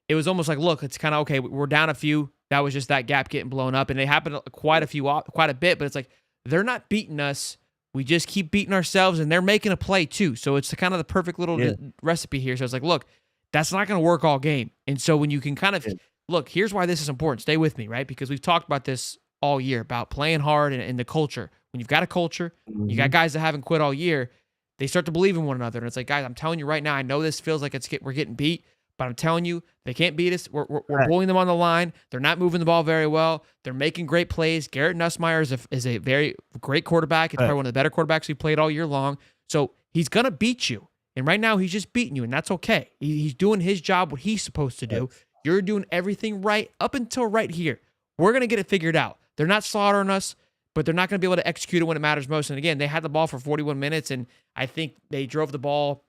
it was almost like, look, it's kind of okay. We're down a few. That was just that gap getting blown up, and they happened quite a bit. But it's like they're not beating us. We just keep beating ourselves, and they're making a play too. So it's kind of the perfect little recipe here. So it's like, look, that's not going to work all game. And so when you can kind of look, here's why this is important. Stay with me, right? Because we've talked about this all year about playing hard and the culture. When you've got a culture, you got guys that haven't quit all year. They start to believe in one another. And it's like, guys, I'm telling you right now, I know this feels like we're getting beat, but I'm telling you, they can't beat us. We're bullying them on the line. They're not moving the ball very well. They're making great plays. Garrett Nussmeier is a very great quarterback. He's probably one of the better quarterbacks we played all year long. So he's going to beat you. And right now, he's just beating you, and that's okay. He's doing his job, what he's supposed to do. You're doing everything right up until right here. We're going to get it figured out. They're not slaughtering us, but they're not going to be able to execute it when it matters most. And again, they had the ball for 41 minutes, and I think they drove the ball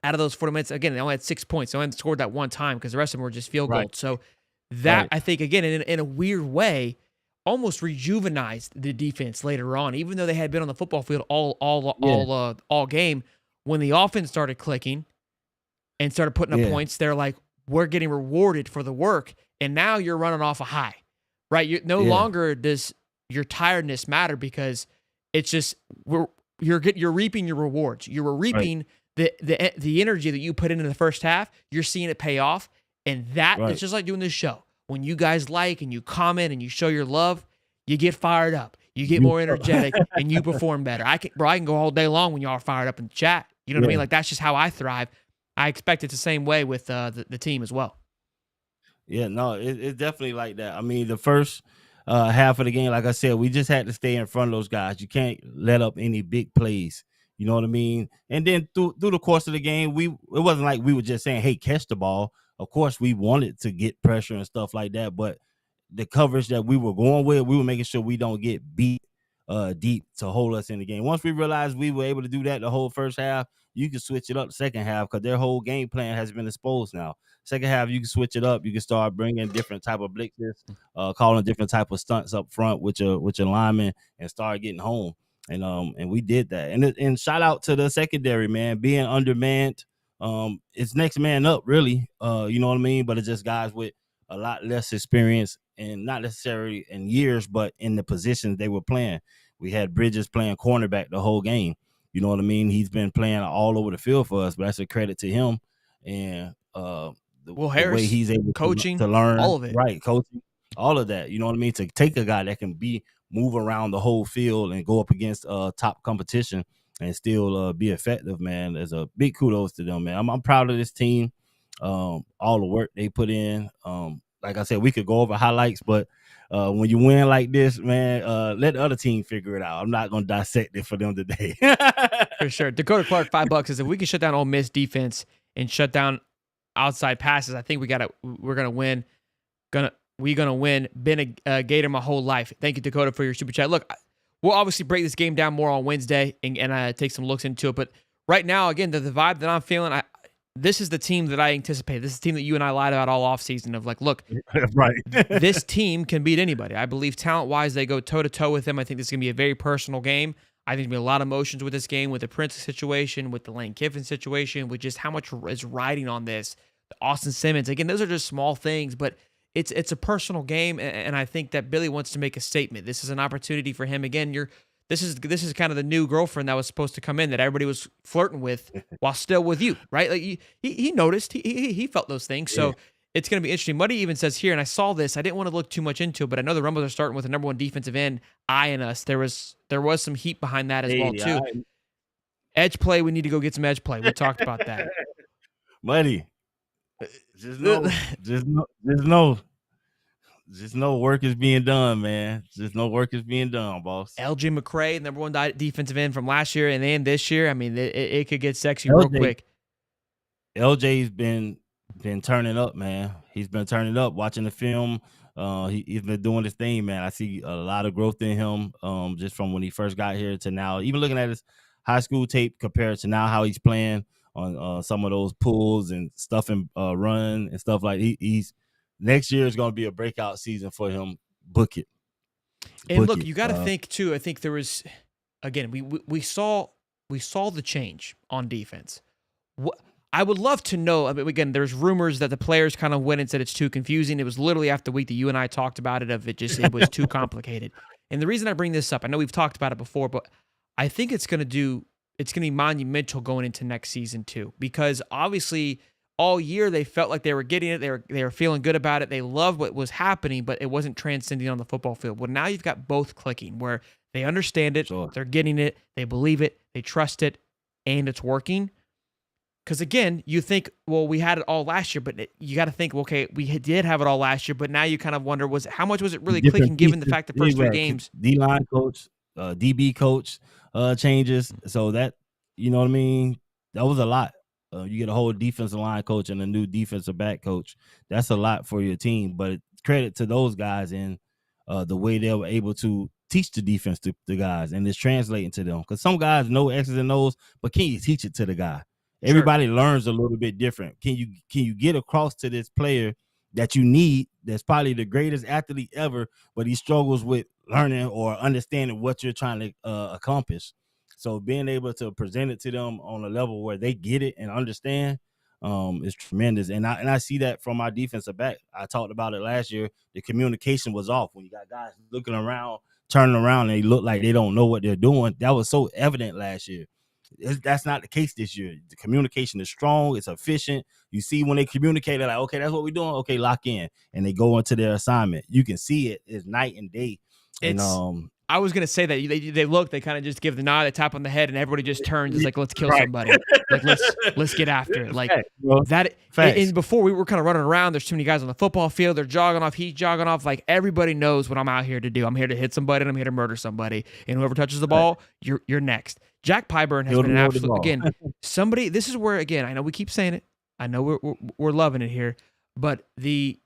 out of those 40 minutes. Again, they only had 6 points. They only scored that one time because the rest of them were just field goals. So that, I think, again, in a weird way, almost rejuvenized the defense later on. Even though they had been on the football field all game, when the offense started clicking and started putting up points, they're like, we're getting rewarded for the work, and now you're running off a high, right? You no longer does your tiredness matter because it's just you're reaping your rewards. You're reaping the energy that you put into the first half. You're seeing it pay off, and that it's just like doing this show. When you guys like and you comment and you show your love, you get fired up, you get more energetic, and you perform better. I can go all day long when y'all are fired up in the chat. You know what I mean? Like that's just how I thrive. I expect it's the same way with the team as well. Yeah, no, it's definitely like that. I mean, the first half of the game, like I said, we just had to stay in front of those guys. You can't let up any big plays. You know what I mean? And then through the course of the game, it wasn't like we were just saying, hey, catch the ball. Of course, we wanted to get pressure and stuff like that, but the coverage that we were going with, we were making sure we don't get beat deep to hold us in the game. Once we realized we were able to do that the whole first half, you can switch it up the second half because their whole game plan has been exposed now. Second half, you can switch it up. You can start bringing different type of blitzes, calling different type of stunts up front with your linemen and start getting home. And we did that. And shout out to the secondary, man, being undermanned. It's next man up, really. You know what I mean? But it's just guys with a lot less experience and not necessarily in years, but in the positions they were playing. We had Bridges playing cornerback the whole game. You know what I mean? He's been playing all over the field for us, but that's a credit to him. And the way he's able coaching, to learn, all of it. right? Coaching, all of that. You know what I mean? To take a guy that can move around the whole field and go up against top competition and still be effective, man. There's a big kudos to them, man. I'm proud of this team. All the work they put in. Like I said, we could go over highlights, but when you win like this, man, let the other team figure it out. I'm not going to dissect it for them today. For sure. Dakota Clark, $5 says if we can shut down Ole Miss defense and shut down outside passes, I think we're gonna win. We're gonna win. Been a Gator my whole life. Thank you, Dakota, for your super chat. Look, we'll obviously break this game down more on Wednesday and take some looks into it. But right now, again, the vibe that I'm feeling, this is the team that I anticipate. This is the team that you and I lied about all offseason of like, look, this team can beat anybody. I believe talent-wise, they go toe-to-toe with them. I think this is going to be a very personal game. I think there's going to be a lot of emotions with this game, with the Prince situation, with the Lane Kiffin situation, with just how much is riding on this. Austin Simmons, again, those are just small things, but it's a personal game, and I think that Billy wants to make a statement. This is an opportunity for him. Again, This is kind of the new girlfriend that was supposed to come in that everybody was flirting with while still with you, right? Like he noticed, he felt those things. So it's going to be interesting. Muddy even says here, and I saw this, I didn't want to look too much into it, but I know the Rumbles are starting with the number one defensive end eyeing us. There was some heat behind that as well too. Edge play, we need to go get some edge play. We talked about that. Muddy, just know. Just know work is being done, man. Just know work is being done, boss. LJ McCray, number one defensive end from last year and then this year. I mean, it could get sexy real quick. LJ's been turning up, man. He's been turning up. Watching the film, he's been doing his thing, man. I see a lot of growth in him, just from when he first got here to now. Even looking at his high school tape compared to now, how he's playing on some of those pulls and stuff and run and stuff like he's next year is going to be a breakout season for him. Book it. And look, you got to think too. I think there was, again, we saw the change on defense. I would love to know. I mean, again, there's rumors that the players kind of went and said it's too confusing. It was literally after the week that you and I talked about it. It was too complicated. And the reason I bring this up, I know we've talked about it before, but I think it's going to be monumental going into next season too, because obviously all year they felt like they were getting it. They were feeling good about it. They loved what was happening, but it wasn't transcending on the football field. Well, now you've got both clicking where they understand it, Sure. They're getting it, they believe it, they trust it, and it's working. Because again, you think, well, we had it all last year, but you got to think, okay, we did have it all last year, but now you kind of wonder, how much was it really clicking given the fact the first 3 games? D-line coach, DB coach changes. So that, you know what I mean? That was a lot. You get a whole defensive line coach and a new defensive back coach. That's a lot for your team. But credit to those guys and the way they were able to teach the defense to the guys, and it's translating to them. Because some guys know X's and O's, but can you teach it to the guy? Everybody learns a little bit different. Can you get across to this player that you need, that's probably the greatest athlete ever, but he struggles with learning or understanding what you're trying to accomplish? So being able to present it to them on a level where they get it and understand is tremendous. And I see that from our defensive back. I talked about it last year. The communication was off when you got guys looking around, turning around, and they look like they don't know what they're doing. That was so evident last year. That's not the case this year. The communication is strong. It's efficient. You see when they communicate, they're like, okay, that's what we're doing. Okay, lock in. And they go into their assignment. You can see it. It's night and day. And I was gonna say that they look, they kind of just give the nod, they tap on the head, and everybody just turns. It's like, let's kill somebody. Like let's get after it. Like that. And before we were kind of running around. There's too many guys on the football field. They're jogging off. He's jogging off. Like everybody knows what I'm out here to do. I'm here to hit somebody and I'm here to murder somebody. And whoever touches the ball, you're next. Jack Pyburn has been an absolute, again, somebody. This is where, again, I know we keep saying it. I know we're loving it here, but the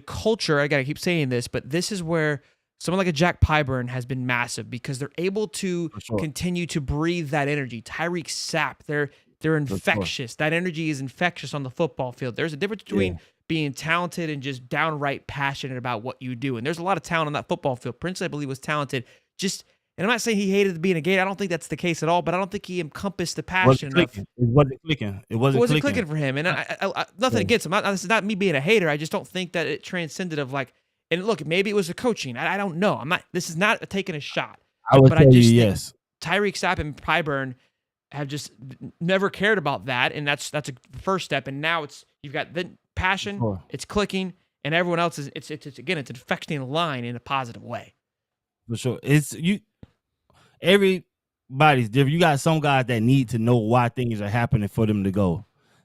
culture. I gotta keep saying this, but this is where someone like a Jack Pyburn has been massive because they're able to continue to breathe that energy. Tyreek Sapp, they're infectious. That energy is infectious on the football field. There's a difference between being talented and just downright passionate about what you do. And there's a lot of talent on that football field. Prince, I believe, was talented. And I'm not saying he hated being a Gator. I don't think that's the case at all, but I don't think he encompassed the passion enough. It wasn't clicking. It wasn't clicking for him. And I nothing against him. This is not me being a hater. I just don't think that it transcended of like, and look, maybe it was the coaching. I don't know. This is not taking a shot. But I just think Tyreek Sapp and Pyburn have just never cared about that, and that's a first step. And now you've got the passion, it's clicking, and everyone else is it's infecting the line in a positive way. For sure, everybody's different. You got some guys that need to know why things are happening for them to go.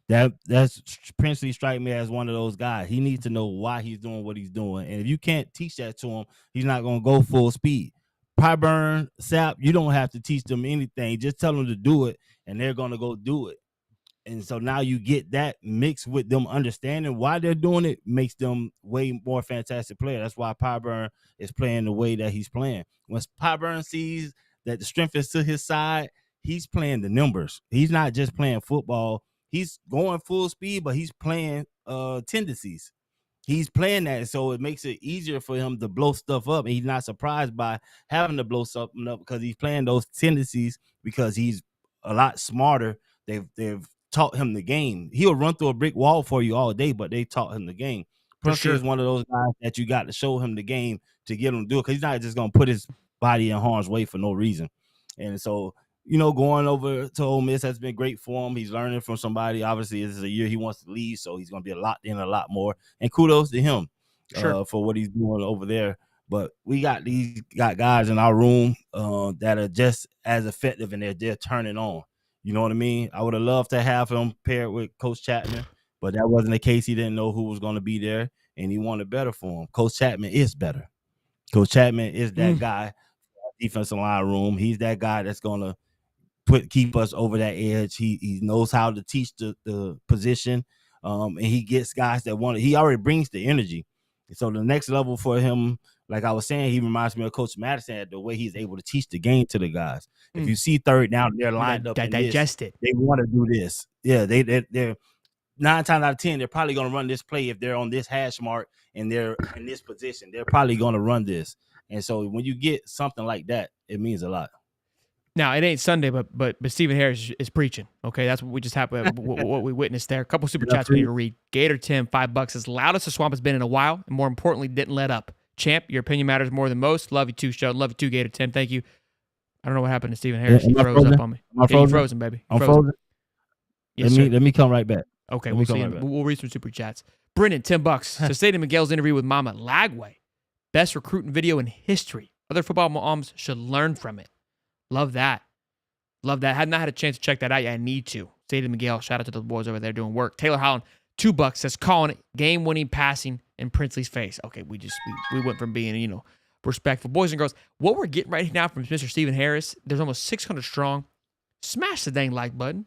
That's Princely strike me as one of those guys. He needs to know why he's doing what he's doing, and if you can't teach that to him, he's not gonna go full speed. Pyburn, Sapp, you don't have to teach them anything. Just tell them to do it, and they're gonna go do it. And so now you get that mixed with them understanding why they're doing it, makes them way more fantastic player. That's why Pyburn is playing the way that he's playing. Once Pyburn sees that the strength is to his side, he's playing the numbers. He's not just playing football. He's going full speed, but he's playing tendencies. He's playing that, so it makes it easier for him to blow stuff up, and he's not surprised by having to blow something up because he's playing those tendencies because he's a lot smarter. They've taught him the game. He'll run through a brick wall for you all day, but they taught him the game. Prince is one of those guys that you got to show him the game to get him to do it, because he's not just going to put his body in harm's way for no reason. And so, going over to Ole Miss has been great for him. He's learning from somebody. Obviously, this is a year he wants to leave, so he's going to be locked in a lot more. And kudos to him for what he's doing over there. But we got guys in our room that are just as effective, and they're turning on. You know what I mean? I would have loved to have him paired with Coach Chapman, but that wasn't the case. He didn't know who was going to be there, and he wanted better for him. Coach Chapman is better. Coach Chapman is that guy, defensive line room. He's that guy that's going to keep us over that edge. He knows how to teach the position, and he gets guys that want it. He already brings the energy. So the next level for him, like I was saying, he reminds me of Coach Madison, the way he's able to teach the game to the guys. If you see third down, they're lined up in digest this. it. They want to do this. Yeah, they're 9 times out of 10, they're probably going to run this play if they're on this hash mark and they're in this position. They're probably going to run this. And so when you get something like that, it means a lot. Now, it ain't Sunday, but Stephen Harris is preaching. Okay, that's what we just happened. What we witnessed there. A couple super chats we need to read. Gator Tim, $5 as loudest the swamp has been in a while, and more importantly, didn't let up. Champ, your opinion matters more than most. Love you too, show. Love you too, Gator Tim. Thank you. I don't know what happened to Stephen Harris. He froze up on me. You frozen, baby. I'm frozen. Yes, let me come right back. Okay, we'll see. We'll read some super chats. Brennan, $10. So Stadium Miguel's interview with Mama Lagway. Best recruiting video in history. Other football moms should learn from it. Love that. Love that. Had not had a chance to check that out yet. I need to. Stadium Miguel, shout out to the boys over there doing work. Taylor Holland, $2 says calling it game-winning passing in Princely's face. Okay, we went from being, respectful. Boys and girls, what we're getting right now from Mr. Stephen Harris, there's almost 600 strong. Smash the dang like button.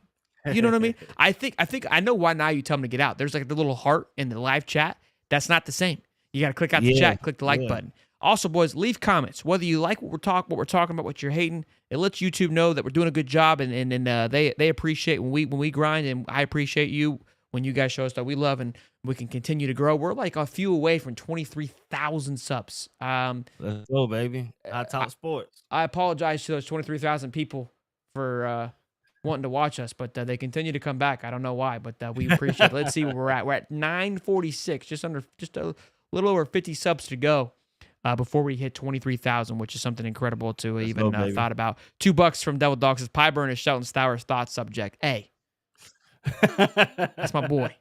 You know what I mean? I think I know why now you tell them to get out. There's like the little heart in the live chat. That's not the same. You got to click out the chat, click the like button. Also, boys, leave comments. Whether you like what we're talking about, what you're hating, it lets YouTube know that we're doing a good job, and they appreciate when we grind, and I appreciate you when you guys show us that we love, and we can continue to grow. We're like a few away from 23,000 subs. Let's go, baby. I talk sports. I apologize to those 23,000 people for wanting to watch us, but they continue to come back. I don't know why, but we appreciate it. Let's see where we're at. We're at 946, just a little over 50 subs to go before we hit 23,000, which is something incredible to even thought about. $2 from Devil Dogs says Pie Burn is Shelton Stower's thought subject. Hey, that's my boy.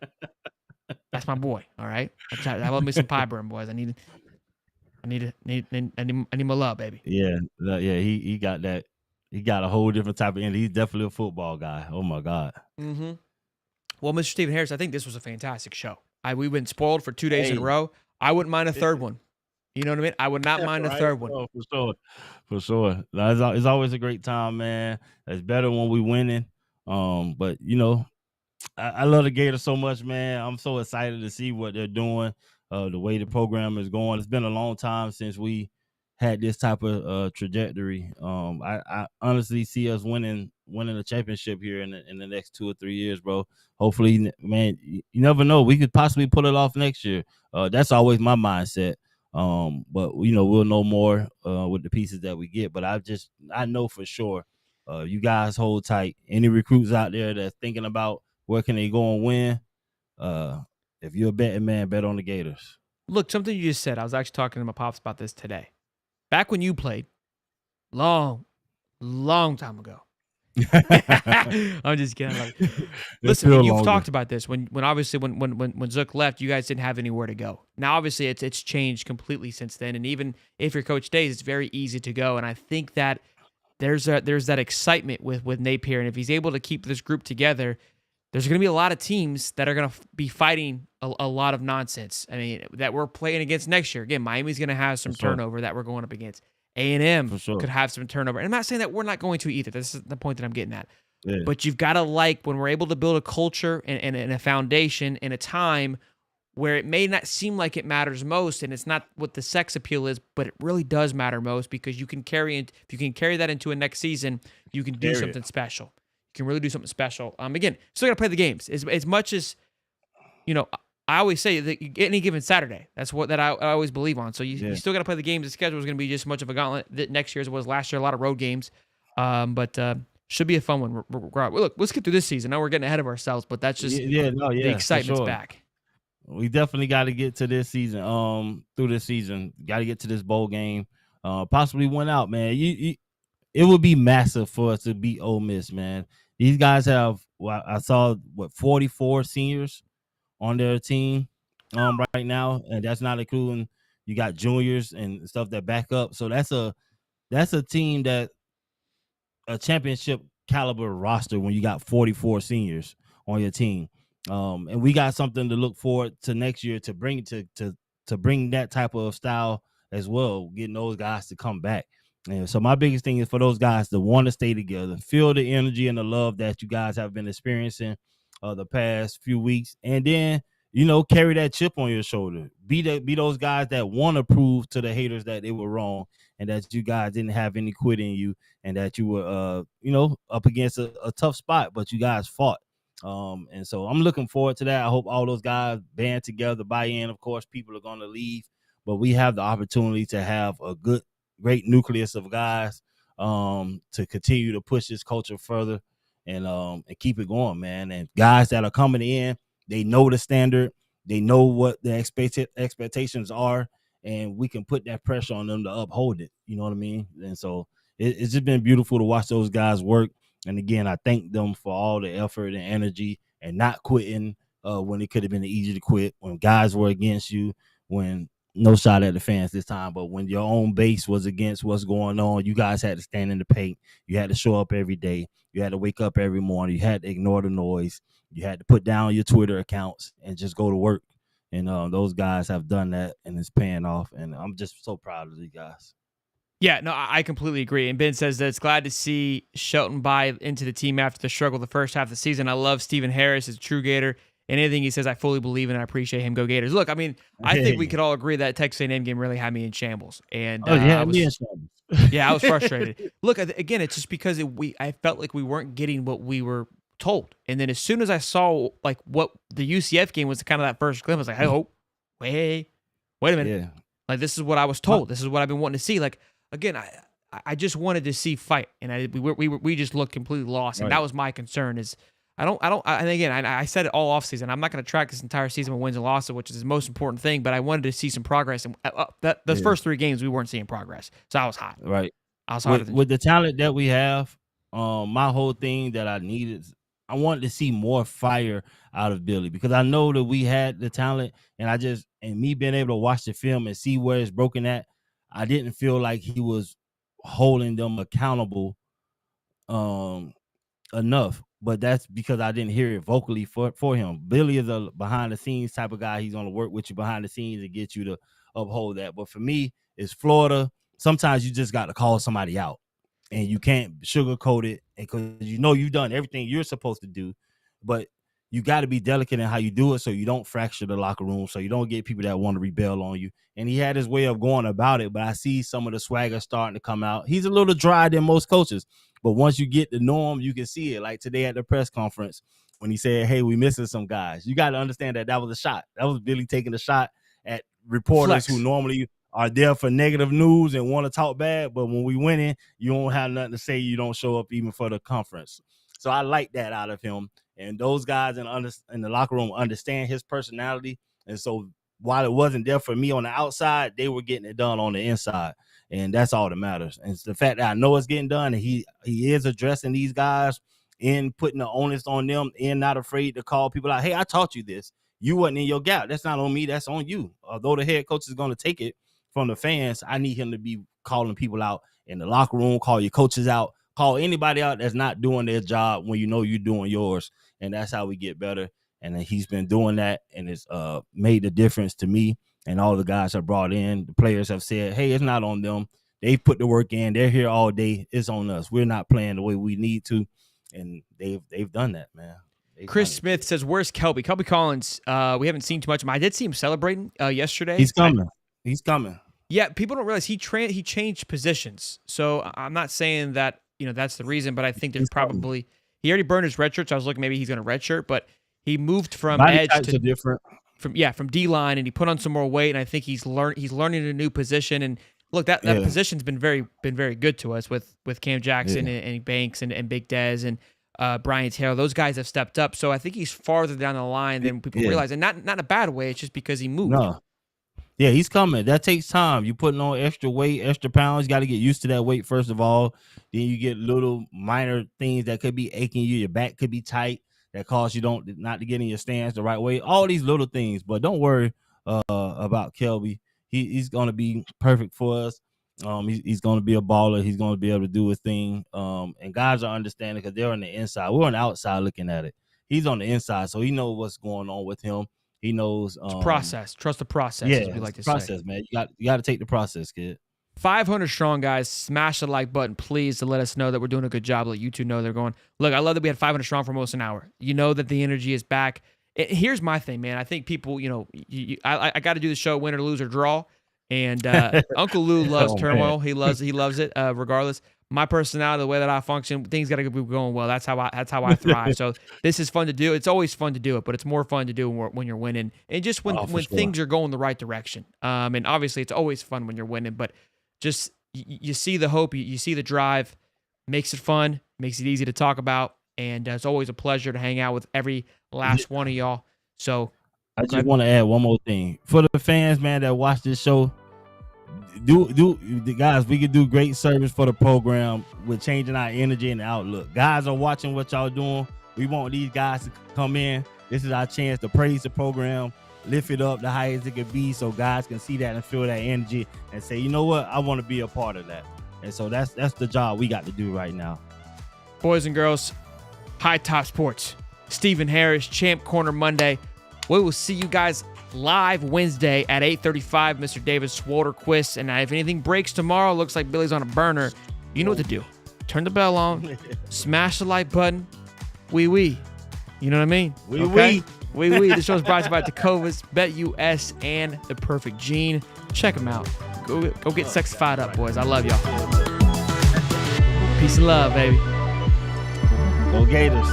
That's my boy. All right, I love me some Pie Burn, boys. I need my love, baby. Yeah. He got that. He got a whole different type of energy. He's definitely a football guy. Oh my God. Mm-hmm. Well, Mr. Stephen Harris, I think this was a fantastic show. We've been spoiled for 2 days in a row. I wouldn't mind a third one. You know what I mean? I would not mind a third one. Oh, for sure. It's always a great time, man. It's better when we winning. But I love the Gators so much, man. I'm so excited to see what they're doing. The way the program is going. It's been a long time since we had this type of trajectory. I honestly see us winning a championship here in the next 2 or 3 years, bro. Hopefully, man, you never know. We could possibly pull it off next year. That's always my mindset. But we'll know more with the pieces that we get. But I know for sure, you guys hold tight. Any recruits out there that's thinking about where can they go and win? If you're a betting man, bet on the Gators. Look, something you just said. I was actually talking to my pops about this today. Back when you played, long time ago. I'm just kidding. Listen, you've talked about this when Zook left, you guys didn't have anywhere to go. Now, obviously, it's changed completely since then. And even if your coach stays, it's very easy to go. And I think that there's that excitement with Napier, and if he's able to keep this group together, there's going to be a lot of teams that are going to be fighting a lot of nonsense. I mean, that we're playing against next year. Again, Miami's going to have some turnover that we're going up against. A&M could have some turnover. And I'm not saying that we're not going to either. This is the point that I'm getting at. Yeah. But you've got to when we're able to build a culture and a foundation in a time where it may not seem like it matters most, and it's not what the sex appeal is, but it really does matter most, because you can carry that into a next season, you can do something special. You can really do something special. Again, still got to play the games as much as, I always say that any given Saturday, that's what I always believe on. So you still got to play the games. The schedule is going to be just as much of a gauntlet next year as it was last year. A lot of road games, but should be a fun one. Look, let's get through this season. Now we're getting ahead of ourselves, but that's just the excitement's back. We definitely got to get to this season. Through this season, got to get to this bowl game. Possibly win out, man. It would be massive for us to beat Ole Miss, man. These guys have, I saw 44 seniors on their team right now, and that's not including you got juniors and stuff that back up. So that's a team that a championship caliber roster when you got 44 seniors on your team. And we got something to look forward to next year to bring to bring that type of style as well, getting those guys to come back. And so my biggest thing is for those guys to want to stay together, feel the energy and the love that you guys have been experiencing the past few weeks, and then carry that chip on your shoulder. Be those guys that want to prove to the haters that they were wrong and that you guys didn't have any quit in you, and that you were up against a tough spot, but you guys fought. And so I'm looking forward to that. I hope all those guys band together, buy in. Of course, people are going to leave, but we have the opportunity to have a great nucleus of guys to continue to push this culture further and keep it going, man. And guys that are coming in, they know the standard, they know what the expectations are, and we can put that pressure on them to uphold it. You know what I mean? And so it's just been beautiful to watch those guys work. And again, I thank them for all the effort and energy and not quitting when it could have been easy to quit, when guys were against you, when no shot at the fans this time, but when your own base was against what's going on, you guys had to stand in the paint. You had to show up every day. You had to wake up every morning. You had to ignore the noise. You had to put down your Twitter accounts and just go to work. And those guys have done that, and it's paying off. And I'm just so proud of these guys. Yeah, no, I completely agree. And Ben says that it's glad to see Shelton buy into the team after the struggle the first half of the season. I love Stephen Harris, is a true Gator. And anything he says, I fully believe in, and I appreciate him. Go Gators. Look, I mean, I think we could all agree that Texas A&M game really had me in shambles. And I was frustrated. Look, again, it's just because I felt like we weren't getting what we were told. And then as soon as I saw like what the UCF game was, kind of that first glimpse, I was like, hey, wait a minute. Yeah. Like, this is what I was told. This is what I've been wanting to see. Like, again, I just wanted to see fight, and we just looked completely lost. And that was my concern is, and again, I said it all offseason. I'm not going to track this entire season with wins and losses, which is the most important thing, but I wanted to see some progress. And those first 3 games, we weren't seeing progress. So I was hot. Right. I was hot. With the talent that we have, my whole thing that I needed, I wanted to see more fire out of Billy, because I know that we had the talent, and me being able to watch the film and see where it's broken at, I didn't feel like he was holding them accountable enough. But that's because I didn't hear it vocally for him. Billy is a behind the scenes type of guy. He's going to work with you behind the scenes and get you to uphold that. But for me, it's Florida. Sometimes you just got to call somebody out, and you can't sugarcoat it, because you've done everything you're supposed to do, but you got to be delicate in how you do it, so you don't fracture the locker room, so you don't get people that want to rebel on you. And he had his way of going about it, but I see some of the swagger starting to come out. He's a little dry than most coaches, but once you get the norm, you can see it. Like today at the press conference, when he said, hey, we missing some guys, you got to understand that was a shot. That was Billy taking a shot at reporters who normally are there for negative news and want to talk bad, but when we winning, you don't have nothing to say. You don't show up even for the conference. So I like that out of him. And those guys in the locker room understand his personality. And so while it wasn't there for me on the outside, they were getting it done on the inside. And that's all that matters. And it's the fact that I know it's getting done, and he is addressing these guys and putting the onus on them, and not afraid to call people out. Hey, I taught you this. You wasn't in your gap. That's not on me. That's on you. Although the head coach is going to take it from the fans, I need him to be calling people out in the locker room, call your coaches out, call anybody out that's not doing their job when you know you're doing yours. And that's how we get better. And he's been doing that, and it's made the difference to me. And all the guys have brought in. The players have said, hey, it's not on them. They put the work in. They're here all day. It's on us. We're not playing the way we need to. And they've done that, man. Chris Smith says, where's Kelby? Kelby Collins, we haven't seen too much of him. I did see him celebrating yesterday. He's coming. He's coming. Yeah, people don't realize he changed positions. So I'm not saying that that's the reason, but I think there's probably he already burned his red shirt. So I was looking, maybe he's going to red shirt, but he moved from body edge to different. From D line, and he put on some more weight. And I think he's learning a new position. And look, that position's been very good to us with Cam Jackson and Banks and Big Dez and Brian Taylor. Those guys have stepped up. So I think he's farther down the line than people realize, and not in a bad way. It's just because he moved. No. Yeah, he's coming. That takes time. You're putting on extra weight, extra pounds. You got to get used to that weight, first of all. Then you get little minor things that could be aching you. Your back could be tight. That cause you not to get in your stance the right way. All these little things. But don't worry about Kelby. He's going to be perfect for us. He's going to be a baller. He's going to be able to do his thing. And guys are understanding because they're on the inside. We're on the outside looking at it. He's on the inside, so he knows what's going on with him. He knows it's process. Trust the process. Yeah, as we like to process, say. Man. You got to take the process, kid. 500 strong, guys. Smash the like button, please, to let us know that we're doing a good job. Let you two know they're going. Look, I love that we had 500 strong for almost an hour. You know that the energy is back. Here's my thing, man. I think people, I got to do the show, win or lose or draw. And Uncle Lou loves turmoil. Man. He loves it, regardless. My personality, the way that I function, things got to be going well. That's how I thrive. So this is fun to do. It's always fun to do it, but it's more fun to do when you're winning, and just when things are going the right direction. And obviously, it's always fun when you're winning, but just you see the hope, you see the drive, makes it fun, makes it easy to talk about, and it's always a pleasure to hang out with every last one of y'all. So I just want to add one more thing for the fans, man, that watch this show. Guys, we can do great service for the program with changing our energy and outlook. Guys are watching what y'all doing. We want these guys to come in. This is our chance to praise the program, lift it up the highest it could be, so guys can see that and feel that energy and say, you know what, I want to be a part of that. And so that's the job we got to do right now. Boys and girls, High Top Sports, Stephen Harris, Champ Corner Monday. We will see you guys live Wednesday at 8:35. Mr. David Swalderquist. And if anything breaks tomorrow, looks like Billy's on a burner, you know what to do. Turn the bell on, smash the like button. Wee. You know what I mean? Wee. This show is brought to you by Tecovas, BetUS, and The Perfect Gene. Check them out. Go get sexified up, boys. I love y'all. Peace and love, baby. Go Gators.